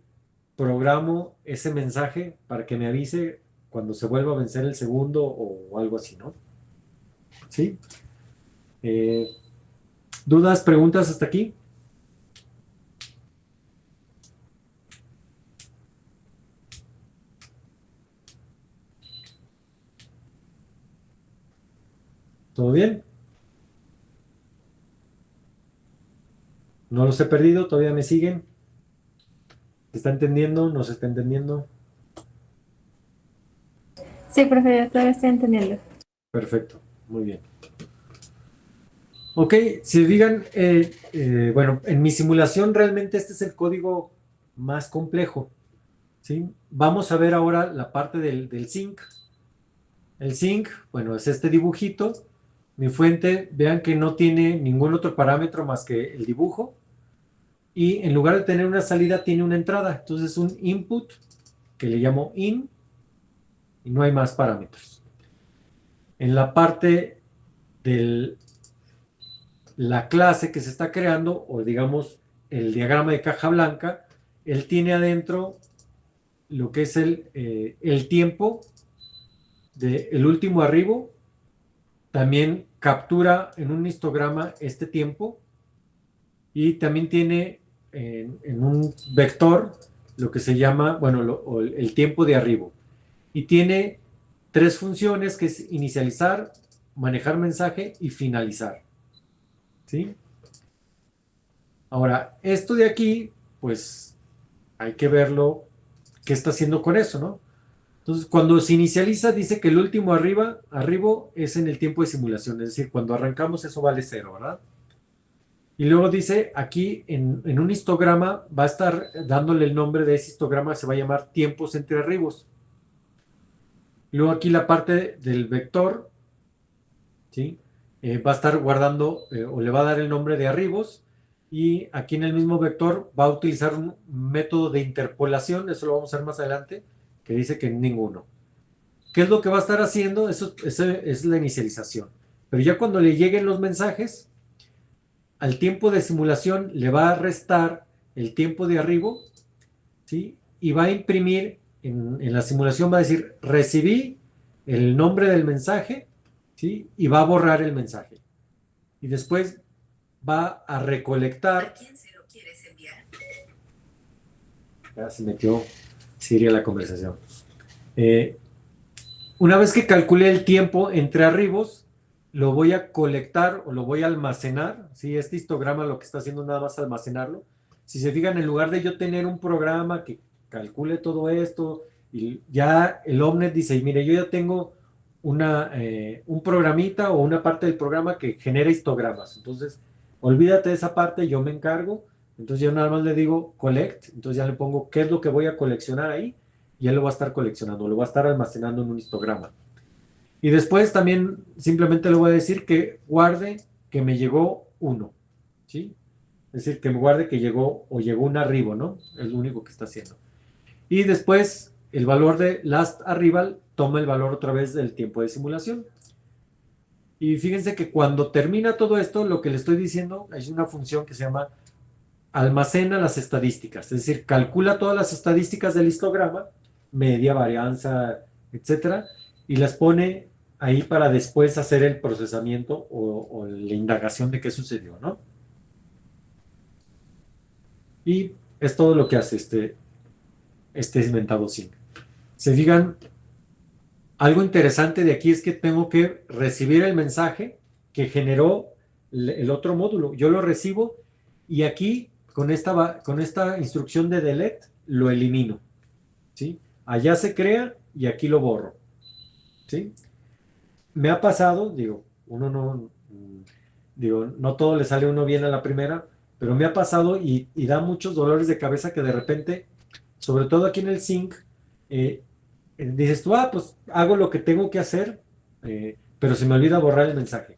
programo ese mensaje para que me avise cuando se vuelva a vencer el segundo o algo así, ¿no? ¿Sí? ¿Dudas, preguntas hasta aquí? ¿Todo bien? No los he perdido, todavía me siguen. ¿Se está entendiendo? ¿No se está entendiendo? Sí, profe, yo todavía estoy entendiendo. Perfecto, muy bien. Ok, si digan, bueno, en mi simulación realmente este es el código más complejo, ¿sí? Vamos a ver ahora la parte del sync. El sync, bueno, es este dibujito. Mi fuente, vean que no tiene ningún otro parámetro más que el dibujo. Y en lugar de tener una salida, tiene una entrada. Entonces, un input que le llamo in y no hay más parámetros. En la parte de la clase que se está creando, o digamos el diagrama de caja blanca, él tiene adentro lo que es el tiempo del último arribo. También captura en un histograma este tiempo y también tiene en un vector lo que se llama, bueno, el tiempo de arribo. Y tiene 3 funciones, que es inicializar, manejar mensaje y finalizar. ¿Sí? Ahora, esto de aquí, pues hay que verlo qué está haciendo con eso, ¿no? Entonces, cuando se inicializa, dice que el último arribo es en el tiempo de simulación, es decir, cuando arrancamos eso vale 0, ¿verdad? Y luego dice, aquí en un histograma va a estar dándole el nombre de ese histograma, se va a llamar tiempos entre arribos. Luego aquí la parte del vector, ¿sí? Va a estar guardando o le va a dar el nombre de arribos, y aquí en el mismo vector va a utilizar un método de interpolación, eso lo vamos a ver más adelante, que dice que ninguno. ¿Qué es lo que va a estar haciendo? Eso es la inicialización. Pero ya cuando le lleguen los mensajes, al tiempo de simulación le va a restar el tiempo de arribo, ¿sí? Y va a imprimir, en la simulación va a decir, recibí el nombre del mensaje, ¿sí? Y va a borrar el mensaje. Y después va a recolectar. ¿A quién se lo quieres enviar? Ya se metió Siri a la conversación. Una vez que calculé el tiempo entre arribos, lo voy a colectar o lo voy a almacenar. ¿Sí? Este histograma lo que está haciendo nada más almacenarlo. Si se fijan, en lugar de yo tener un programa que calcule todo esto, y ya el Omnet dice, mire, yo ya tengo un programita o una parte del programa que genera histogramas. Entonces, olvídate de esa parte, yo me encargo. Entonces yo nada más le digo collect, entonces ya le pongo qué es lo que voy a coleccionar ahí, y él lo va a estar coleccionando, lo va a estar almacenando en un histograma. Y después también simplemente le voy a decir que guarde que me llegó 1, ¿sí? Es decir, que me guarde que llegó o llegó un arribo, ¿no? Es lo único que está haciendo. Y después el valor de last arrival toma el valor otra vez del tiempo de simulación. Y fíjense que cuando termina todo esto, lo que le estoy diciendo es una función que se llama almacena las estadísticas, es decir, calcula todas las estadísticas del histograma, media, varianza, etcétera, y las pone ahí para después hacer el procesamiento o la indagación de qué sucedió, ¿no? Y es todo lo que hace este inventado sync. Se fijan, algo interesante de aquí es que tengo que recibir el mensaje que generó el otro módulo. Yo lo recibo y aquí con esta instrucción de delete lo elimino, ¿sí? Allá se crea y aquí lo borro, ¿sí? Me ha pasado, digo, no todo le sale a uno bien a la primera, pero me ha pasado y da muchos dolores de cabeza que de repente, sobre todo aquí en el sync, dices tú, pues hago lo que tengo que hacer, pero se me olvida borrar el mensaje.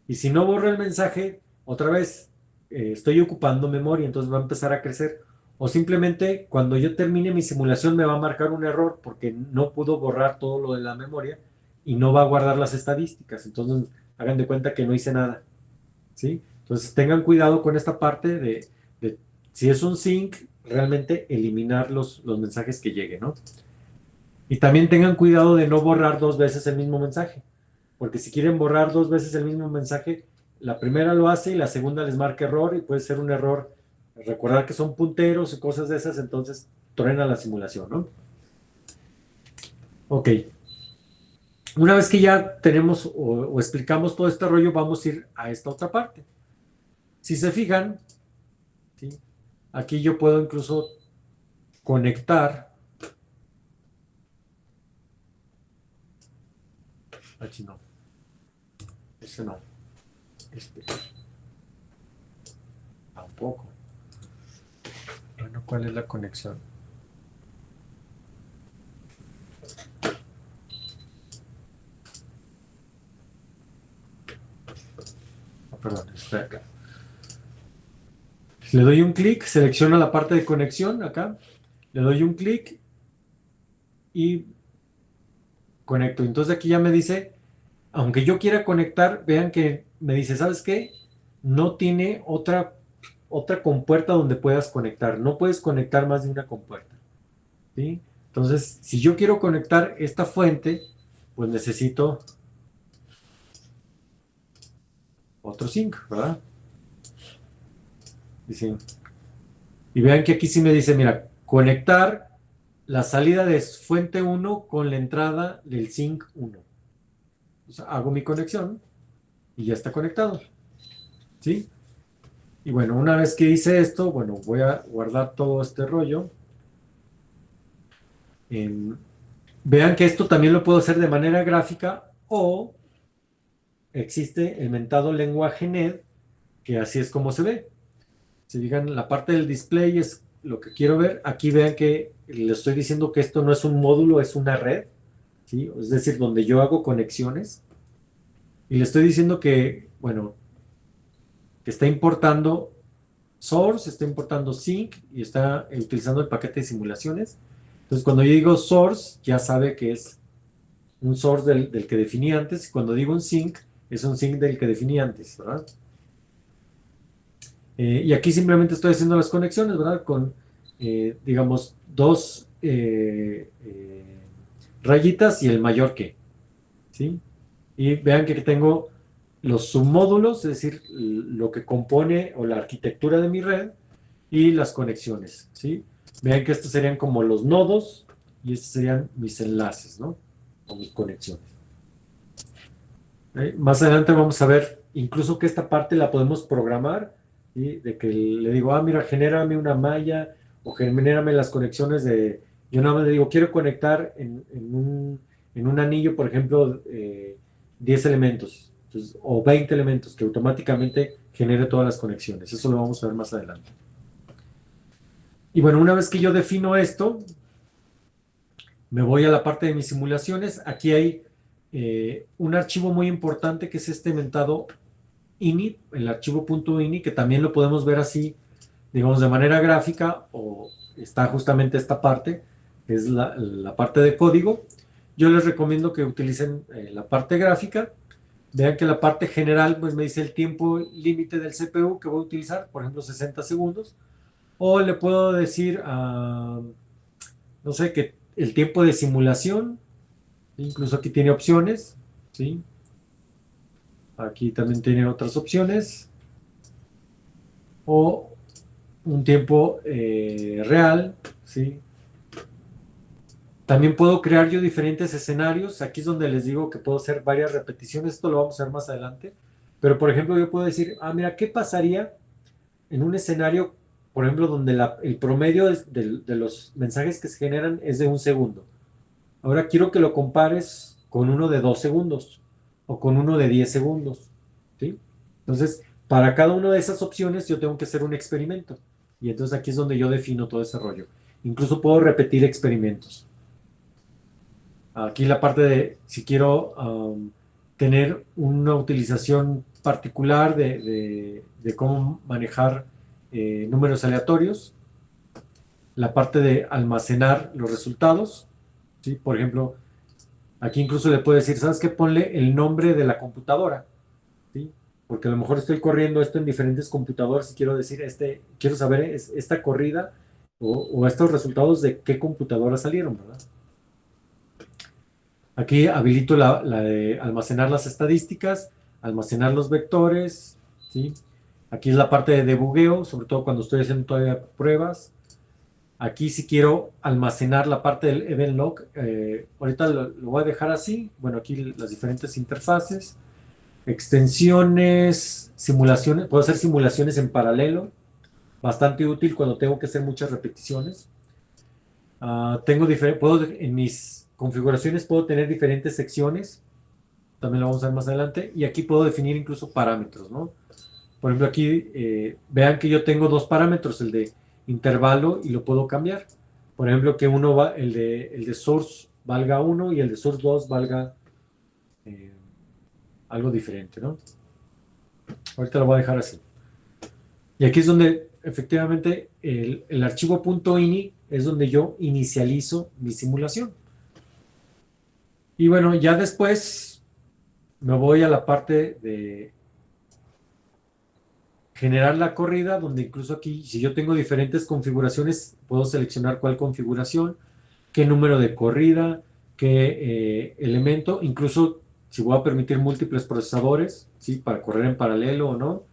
Y si no borro el mensaje, otra vez estoy ocupando memoria, entonces va a empezar a crecer. O simplemente cuando yo termine mi simulación me va a marcar un error porque no pudo borrar todo lo de la memoria y no va a guardar las estadísticas. Entonces hagan de cuenta que no hice nada, ¿sí? Entonces tengan cuidado con esta parte de si es un sync, realmente eliminar los mensajes que lleguen, ¿no? Y también tengan cuidado de no borrar 2 veces el mismo mensaje, porque si quieren borrar 2 veces el mismo mensaje, la primera lo hace y la segunda les marca error y puede ser un error. Recordar que son punteros y cosas de esas, entonces truena la simulación, ¿no? Ok. Una vez que ya tenemos o explicamos todo este rollo, vamos a ir a esta otra parte. Si se fijan, ¿sí? Aquí yo puedo incluso conectar. Aquí no. Ese no. Tampoco. Bueno, ¿cuál es la conexión? Perdón, está acá. Le doy un clic, selecciono la parte de conexión acá, le doy un clic y conecto. Entonces aquí ya me dice, aunque yo quiera conectar, vean que me dice, ¿sabes qué? No tiene otra compuerta donde puedas conectar. No puedes conectar más de una compuerta, ¿sí? Entonces, si yo quiero conectar esta fuente, pues necesito otro sync, ¿verdad? Y vean que aquí sí me dice, mira, conectar la salida de fuente 1 con la entrada del sync 1. O sea, hago mi conexión y ya está conectado, ¿sí? Y bueno, una vez que hice esto, bueno, voy a guardar todo este rollo. Vean que esto también lo puedo hacer de manera gráfica o existe el mentado lenguaje NED, que así es como se ve. Si digan, la parte del display es lo que quiero ver. Aquí vean que le estoy diciendo que esto no es un módulo, es una red, ¿sí? Es decir, donde yo hago conexiones. Y le estoy diciendo que, bueno, que está importando source, está importando sync y está utilizando el paquete de simulaciones. Entonces, cuando yo digo source, ya sabe que es un source del que definí antes. Y cuando digo un sync, es un sync del que definí antes, ¿verdad? Y aquí simplemente estoy haciendo las conexiones, ¿verdad? Con, digamos, 2 rayitas y el mayor que, ¿sí? Y vean que tengo los submódulos, es decir, lo que compone o la arquitectura de mi red y las conexiones, ¿sí? Vean que estos serían como los nodos y estos serían mis enlaces, ¿no? O mis conexiones. Más adelante vamos a ver incluso que esta parte la podemos programar, ¿sí? De que le digo, mira, genérame una malla o genérame las conexiones de... Yo nada más le digo, quiero conectar en un anillo, por ejemplo, 10 elementos. Entonces, o 20 elementos, que automáticamente genere todas las conexiones. Eso lo vamos a ver más adelante. Y bueno, una vez que yo defino esto, me voy a la parte de mis simulaciones. Aquí hay un archivo muy importante que es este mentado ini, el archivo .ini, que también lo podemos ver así, digamos, de manera gráfica, o está justamente esta parte, que es la parte de código. Yo les recomiendo que utilicen la parte gráfica. Vean que la parte general pues me dice el tiempo límite del CPU que voy a utilizar, por ejemplo 60 segundos, o le puedo decir, no sé, que el tiempo de simulación, incluso aquí tiene opciones, ¿sí? Aquí también tiene otras opciones, o un tiempo real, ¿sí? También puedo crear yo diferentes escenarios. Aquí es donde les digo que puedo hacer varias repeticiones. Esto lo vamos a ver más adelante. Pero, por ejemplo, yo puedo decir, mira, ¿qué pasaría en un escenario, por ejemplo, donde el promedio de los mensajes que se generan es de 1 segundo? Ahora quiero que lo compares con uno de 2 segundos o con uno de 10 segundos, ¿sí? Entonces, para cada una de esas opciones yo tengo que hacer un experimento. Y entonces aquí es donde yo defino todo ese rollo. Incluso puedo repetir experimentos. Aquí la parte de si quiero tener una utilización particular de cómo manejar números aleatorios, la parte de almacenar los resultados, ¿sí? Por ejemplo, aquí incluso le puedo decir, ¿sabes qué? Ponle el nombre de la computadora, ¿sí? Porque a lo mejor estoy corriendo esto en diferentes computadoras y quiero decir, quiero saber esta corrida o estos resultados de qué computadora salieron, ¿verdad? Aquí habilito la de almacenar las estadísticas, almacenar los vectores, ¿sí? Aquí es la parte de debugueo, sobre todo cuando estoy haciendo todavía pruebas. Aquí si quiero almacenar la parte del event log, ahorita lo voy a dejar así. Bueno, aquí las diferentes interfaces, extensiones, simulaciones, puedo hacer simulaciones en paralelo, bastante útil cuando tengo que hacer muchas repeticiones. En mis configuraciones puedo tener diferentes secciones, también lo vamos a ver más adelante, y aquí puedo definir incluso parámetros, ¿no? Por ejemplo, aquí vean que yo tengo dos parámetros, el de intervalo y lo puedo cambiar. Por ejemplo, que el de source valga 1 y el de source 2 valga algo diferente, ¿no? Ahorita lo voy a dejar así. Y aquí es donde efectivamente el archivo .ini es donde yo inicializo mi simulación. Y bueno, ya después me voy a la parte de generar la corrida, donde incluso aquí, si yo tengo diferentes configuraciones, puedo seleccionar cuál configuración, qué número de corrida, qué elemento, incluso si voy a permitir múltiples procesadores, ¿sí? Para correr en paralelo o no,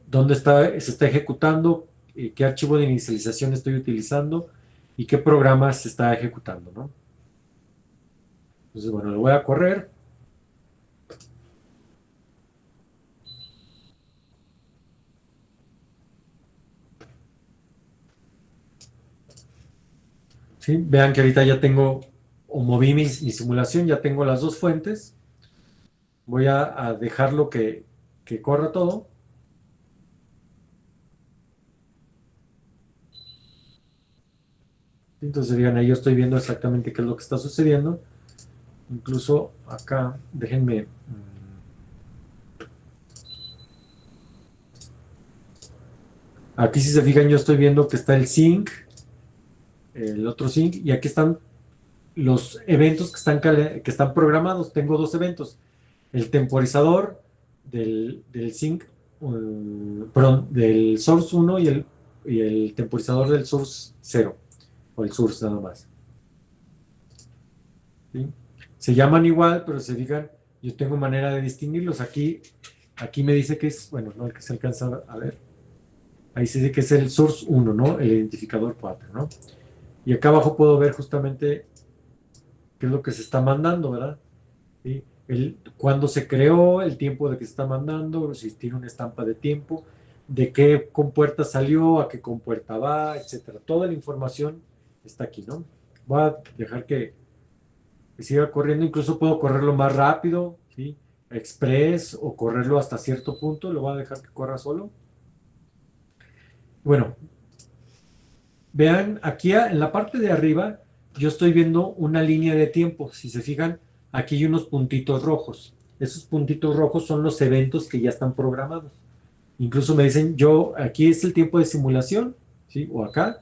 dónde se está ejecutando, qué archivo de inicialización estoy utilizando y qué programa se está ejecutando, ¿no? Entonces, bueno, lo voy a correr. ¿Sí? Vean que ahorita ya tengo, o moví mi simulación, ya tengo las dos fuentes. Voy a dejarlo que corra todo. Entonces, vean, ahí yo estoy viendo exactamente qué es lo que está sucediendo. Incluso acá, déjenme. Aquí si se fijan yo estoy viendo que está el sync, el otro sync, y aquí están los eventos que están programados. Tengo dos eventos. El temporizador del sync, perdón, del source 1 y el temporizador del source 0, o el source nada más. ¿Sí? Se llaman igual, pero se fijan, yo tengo manera de distinguirlos. Aquí me dice que es, bueno, no el que se alcanza a ver. Ahí se dice que es el source 1, ¿no? El identificador 4, ¿no? Y acá abajo puedo ver justamente qué es lo que se está mandando, ¿verdad? ¿Sí? Cuándo se creó, el tiempo de que se está mandando, si tiene una estampa de tiempo, de qué compuerta salió, a qué compuerta va, etcétera. Toda la información está aquí, ¿no? Voy a dejar que siga corriendo, incluso puedo correrlo más rápido, ¿sí? Express o correrlo hasta cierto punto, lo voy a dejar que corra solo. Bueno, vean aquí en la parte de arriba yo estoy viendo una línea de tiempo. Si se fijan, aquí hay unos puntitos rojos. Esos puntitos rojos son los eventos que ya están programados. Incluso me dicen, aquí es el tiempo de simulación, ¿sí? O acá.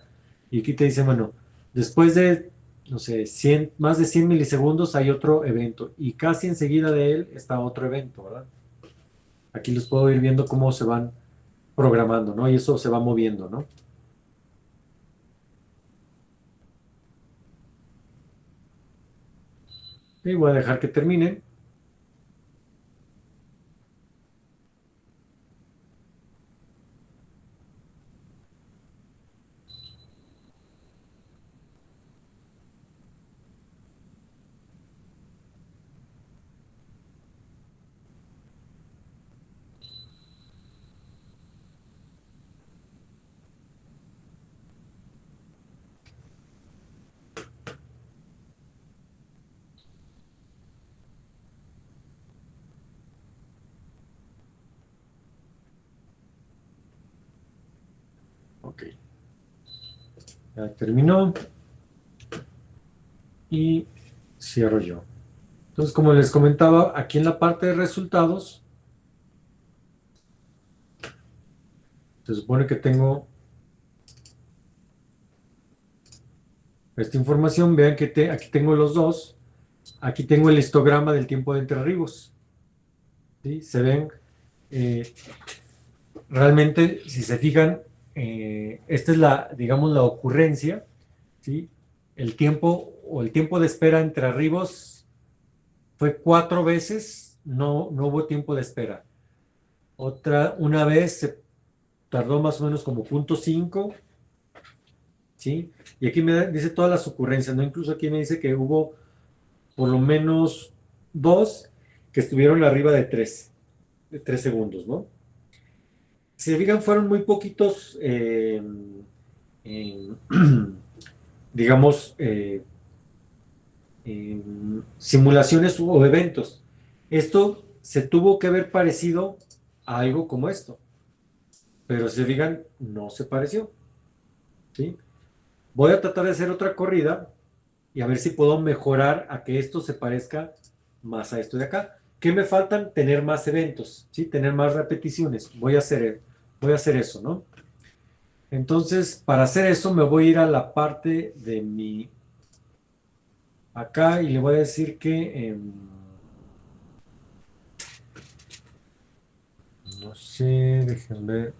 Y aquí te dicen, bueno, después de, no sé, 100, más de 100 milisegundos hay otro evento y casi enseguida de él está otro evento, ¿verdad? Aquí los puedo ir viendo cómo se van programando, ¿no? Y eso se va moviendo, ¿no? Y voy a dejar que termine. Ok. Ya terminó. Y cierro yo. Entonces, como les comentaba, aquí en la parte de resultados, se supone que tengo esta información. Vean que aquí tengo los dos. Aquí tengo el histograma del tiempo de entre arribos. ¿Sí? Se ven, eh, realmente, si se fijan, esta es la, digamos, la ocurrencia, ¿sí? El tiempo o el tiempo de espera entre arribos fue 4 veces, no hubo tiempo de espera. Una vez se tardó más o menos como 0.5, ¿sí? Y aquí me dice todas las ocurrencias, ¿no? Incluso aquí me dice que hubo por lo menos 2 que estuvieron arriba de 3 segundos, ¿no? Si se fijan, fueron muy poquitos, eh, digamos, simulaciones o eventos. Esto se tuvo que haber parecido a algo como esto, pero si se fijan, no se pareció, ¿sí? Voy a tratar de hacer otra corrida y a ver si puedo mejorar a que esto se parezca más a esto de acá. ¿Qué me faltan? Tener más eventos, ¿sí? Tener más repeticiones. Voy a hacer eso, ¿no? Entonces, para hacer eso me voy a ir a la parte de mi acá y le voy a decir que no sé, déjenme ver.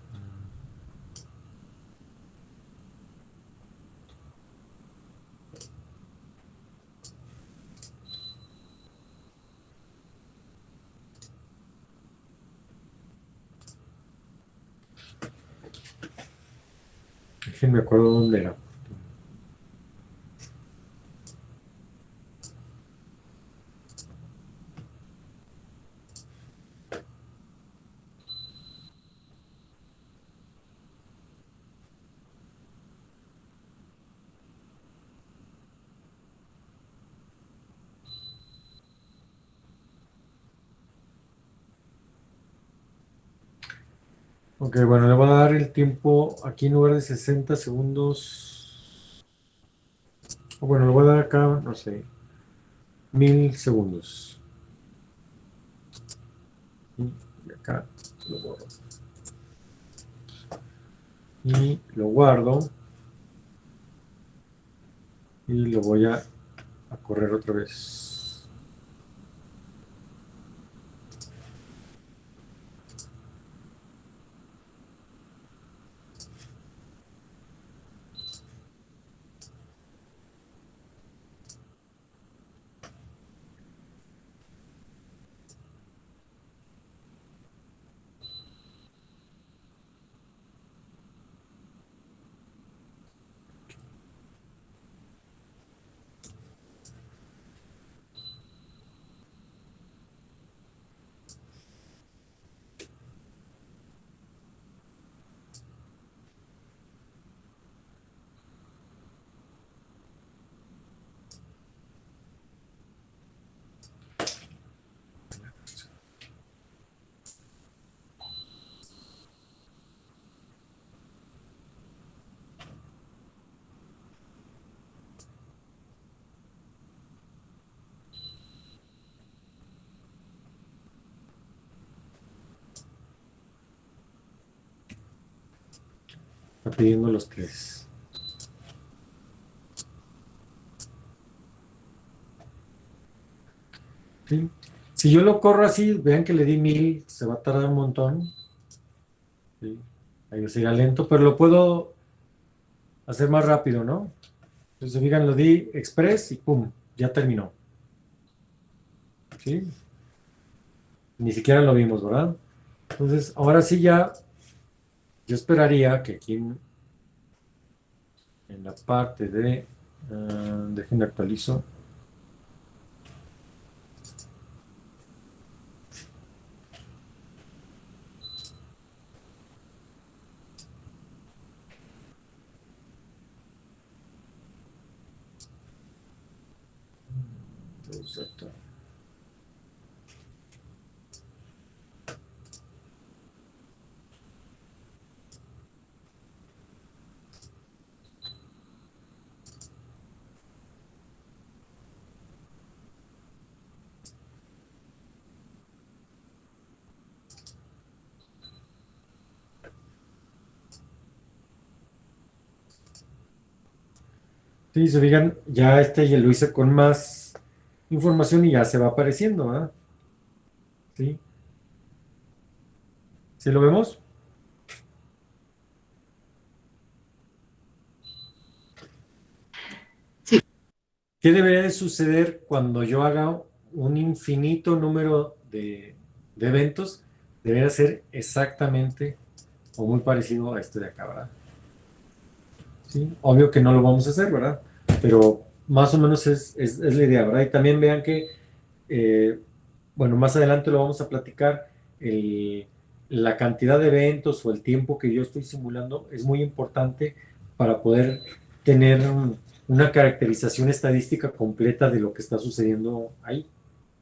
Déjenme acuerdo dónde era. Ok, bueno, le voy a dar el tiempo aquí en lugar de 60 segundos. O bueno, le voy a dar acá, no sé, 1000 segundos. Y acá lo borro. Y lo guardo. Y lo voy a correr otra vez. Está pidiendo los tres. ¿sí? Si yo lo corro así, vean que le di 1000, se va a tardar un montón. ¿Sí? Ahí sería lento, pero lo puedo hacer más rápido, ¿no? Entonces, fijan, lo di express y pum, ya terminó. ¿Sí? Ni siquiera lo vimos, ¿verdad? Entonces, ahora sí ya, yo esperaría que aquí en la parte de, déjenme actualizo. Exacto. Sí, se fijan, ya ya lo hice con más información y ya se va apareciendo, ¿verdad? Sí, ¿sí lo vemos? Sí. ¿Qué debería de suceder cuando yo haga un infinito número de eventos? Debería ser exactamente o muy parecido a este de acá, ¿verdad? Sí, obvio que no lo vamos a hacer, ¿verdad? Pero más o menos es la idea, ¿verdad? Y también vean que, eh, bueno, más adelante lo vamos a platicar, la cantidad de eventos o el tiempo que yo estoy simulando es muy importante para poder tener una caracterización estadística completa de lo que está sucediendo ahí,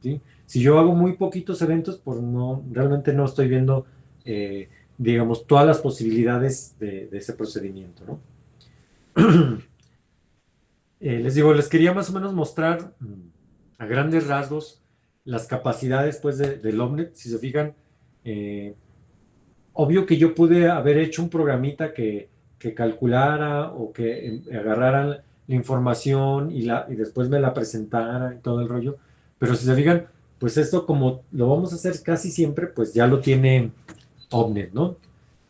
¿sí? Si yo hago muy poquitos eventos, pues no, realmente no estoy viendo, digamos, todas las posibilidades de ese procedimiento, ¿no? Les digo, les quería más o menos mostrar a grandes rasgos las capacidades pues, del Omnet. Si se fijan, eh, obvio que yo pude haber hecho un programita que calculara o que agarrara la información y después me la presentara y todo el rollo. Pero si se fijan, pues esto como lo vamos a hacer casi siempre, pues ya lo tiene Omnet, ¿no?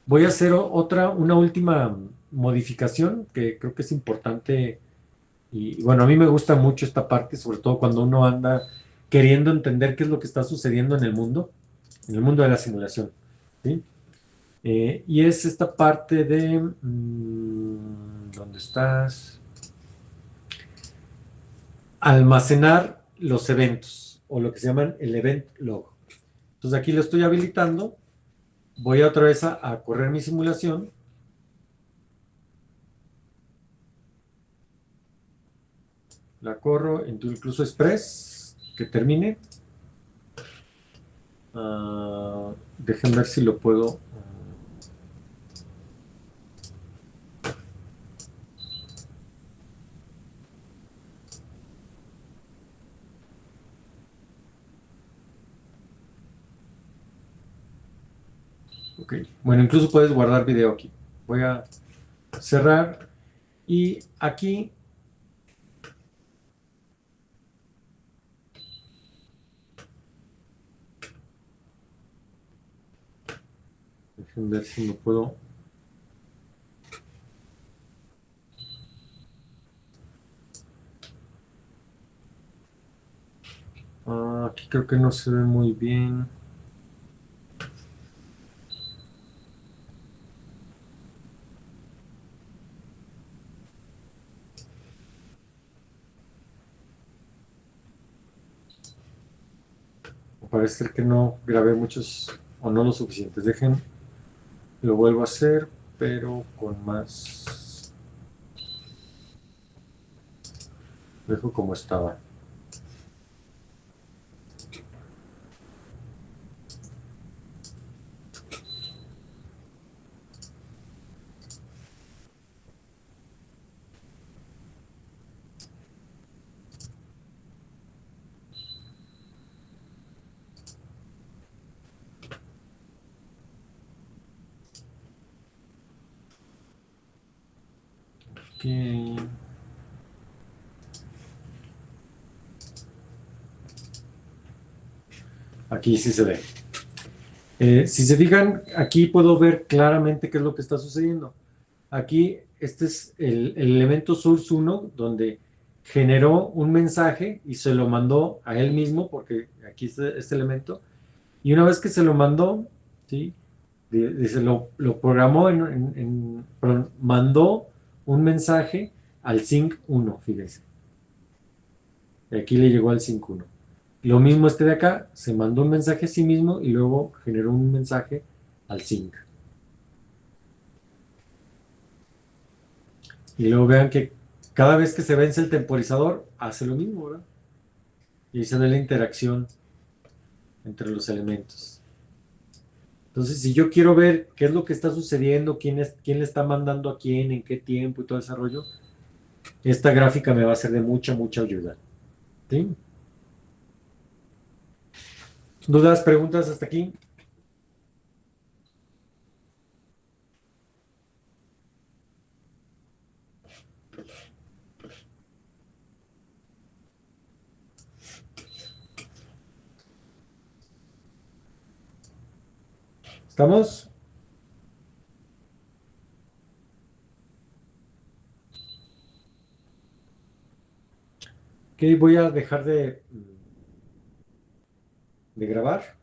Voy a hacer una última modificación que creo que es importante y bueno, a mí me gusta mucho esta parte, sobre todo cuando uno anda queriendo entender qué es lo que está sucediendo en el mundo de la simulación, ¿sí? Y es esta parte de, ¿dónde estás? Almacenar los eventos, o lo que se llaman el event log. Entonces aquí lo estoy habilitando, voy otra vez a correr mi simulación, la corro en incluso Express, que termine. Dejen ver si lo puedo. Ok, bueno, incluso puedes guardar video aquí. Voy a cerrar y aquí, déjenme ver si me puedo. Aquí creo que no se ve muy bien. Parece ser que no grabé muchos o no lo suficientes. Dejen, lo vuelvo a hacer, pero con más. Dejo como estaba. Ok. Aquí sí se ve. Si se fijan, aquí puedo ver claramente qué es lo que está sucediendo. Aquí, este es el elemento source 1, donde generó un mensaje y se lo mandó a él mismo, porque aquí está este elemento. Y una vez que se lo mandó, ¿sí? Dice, lo programó perdón, mandó un mensaje al sync 1, fíjense. Y aquí le llegó al sync 1. Lo mismo este de acá, se mandó un mensaje a sí mismo y luego generó un mensaje al sync. Y luego vean que cada vez que se vence el temporizador, hace lo mismo, ¿verdad? Y ahí se ve la interacción entre los elementos. Entonces, si yo quiero ver qué es lo que está sucediendo, quién le está mandando a quién, en qué tiempo y todo ese rollo, esta gráfica me va a ser de mucha, mucha ayuda. ¿Sí? ¿Dudas, preguntas hasta aquí? ¿Estamos? Ok, voy a dejar de grabar.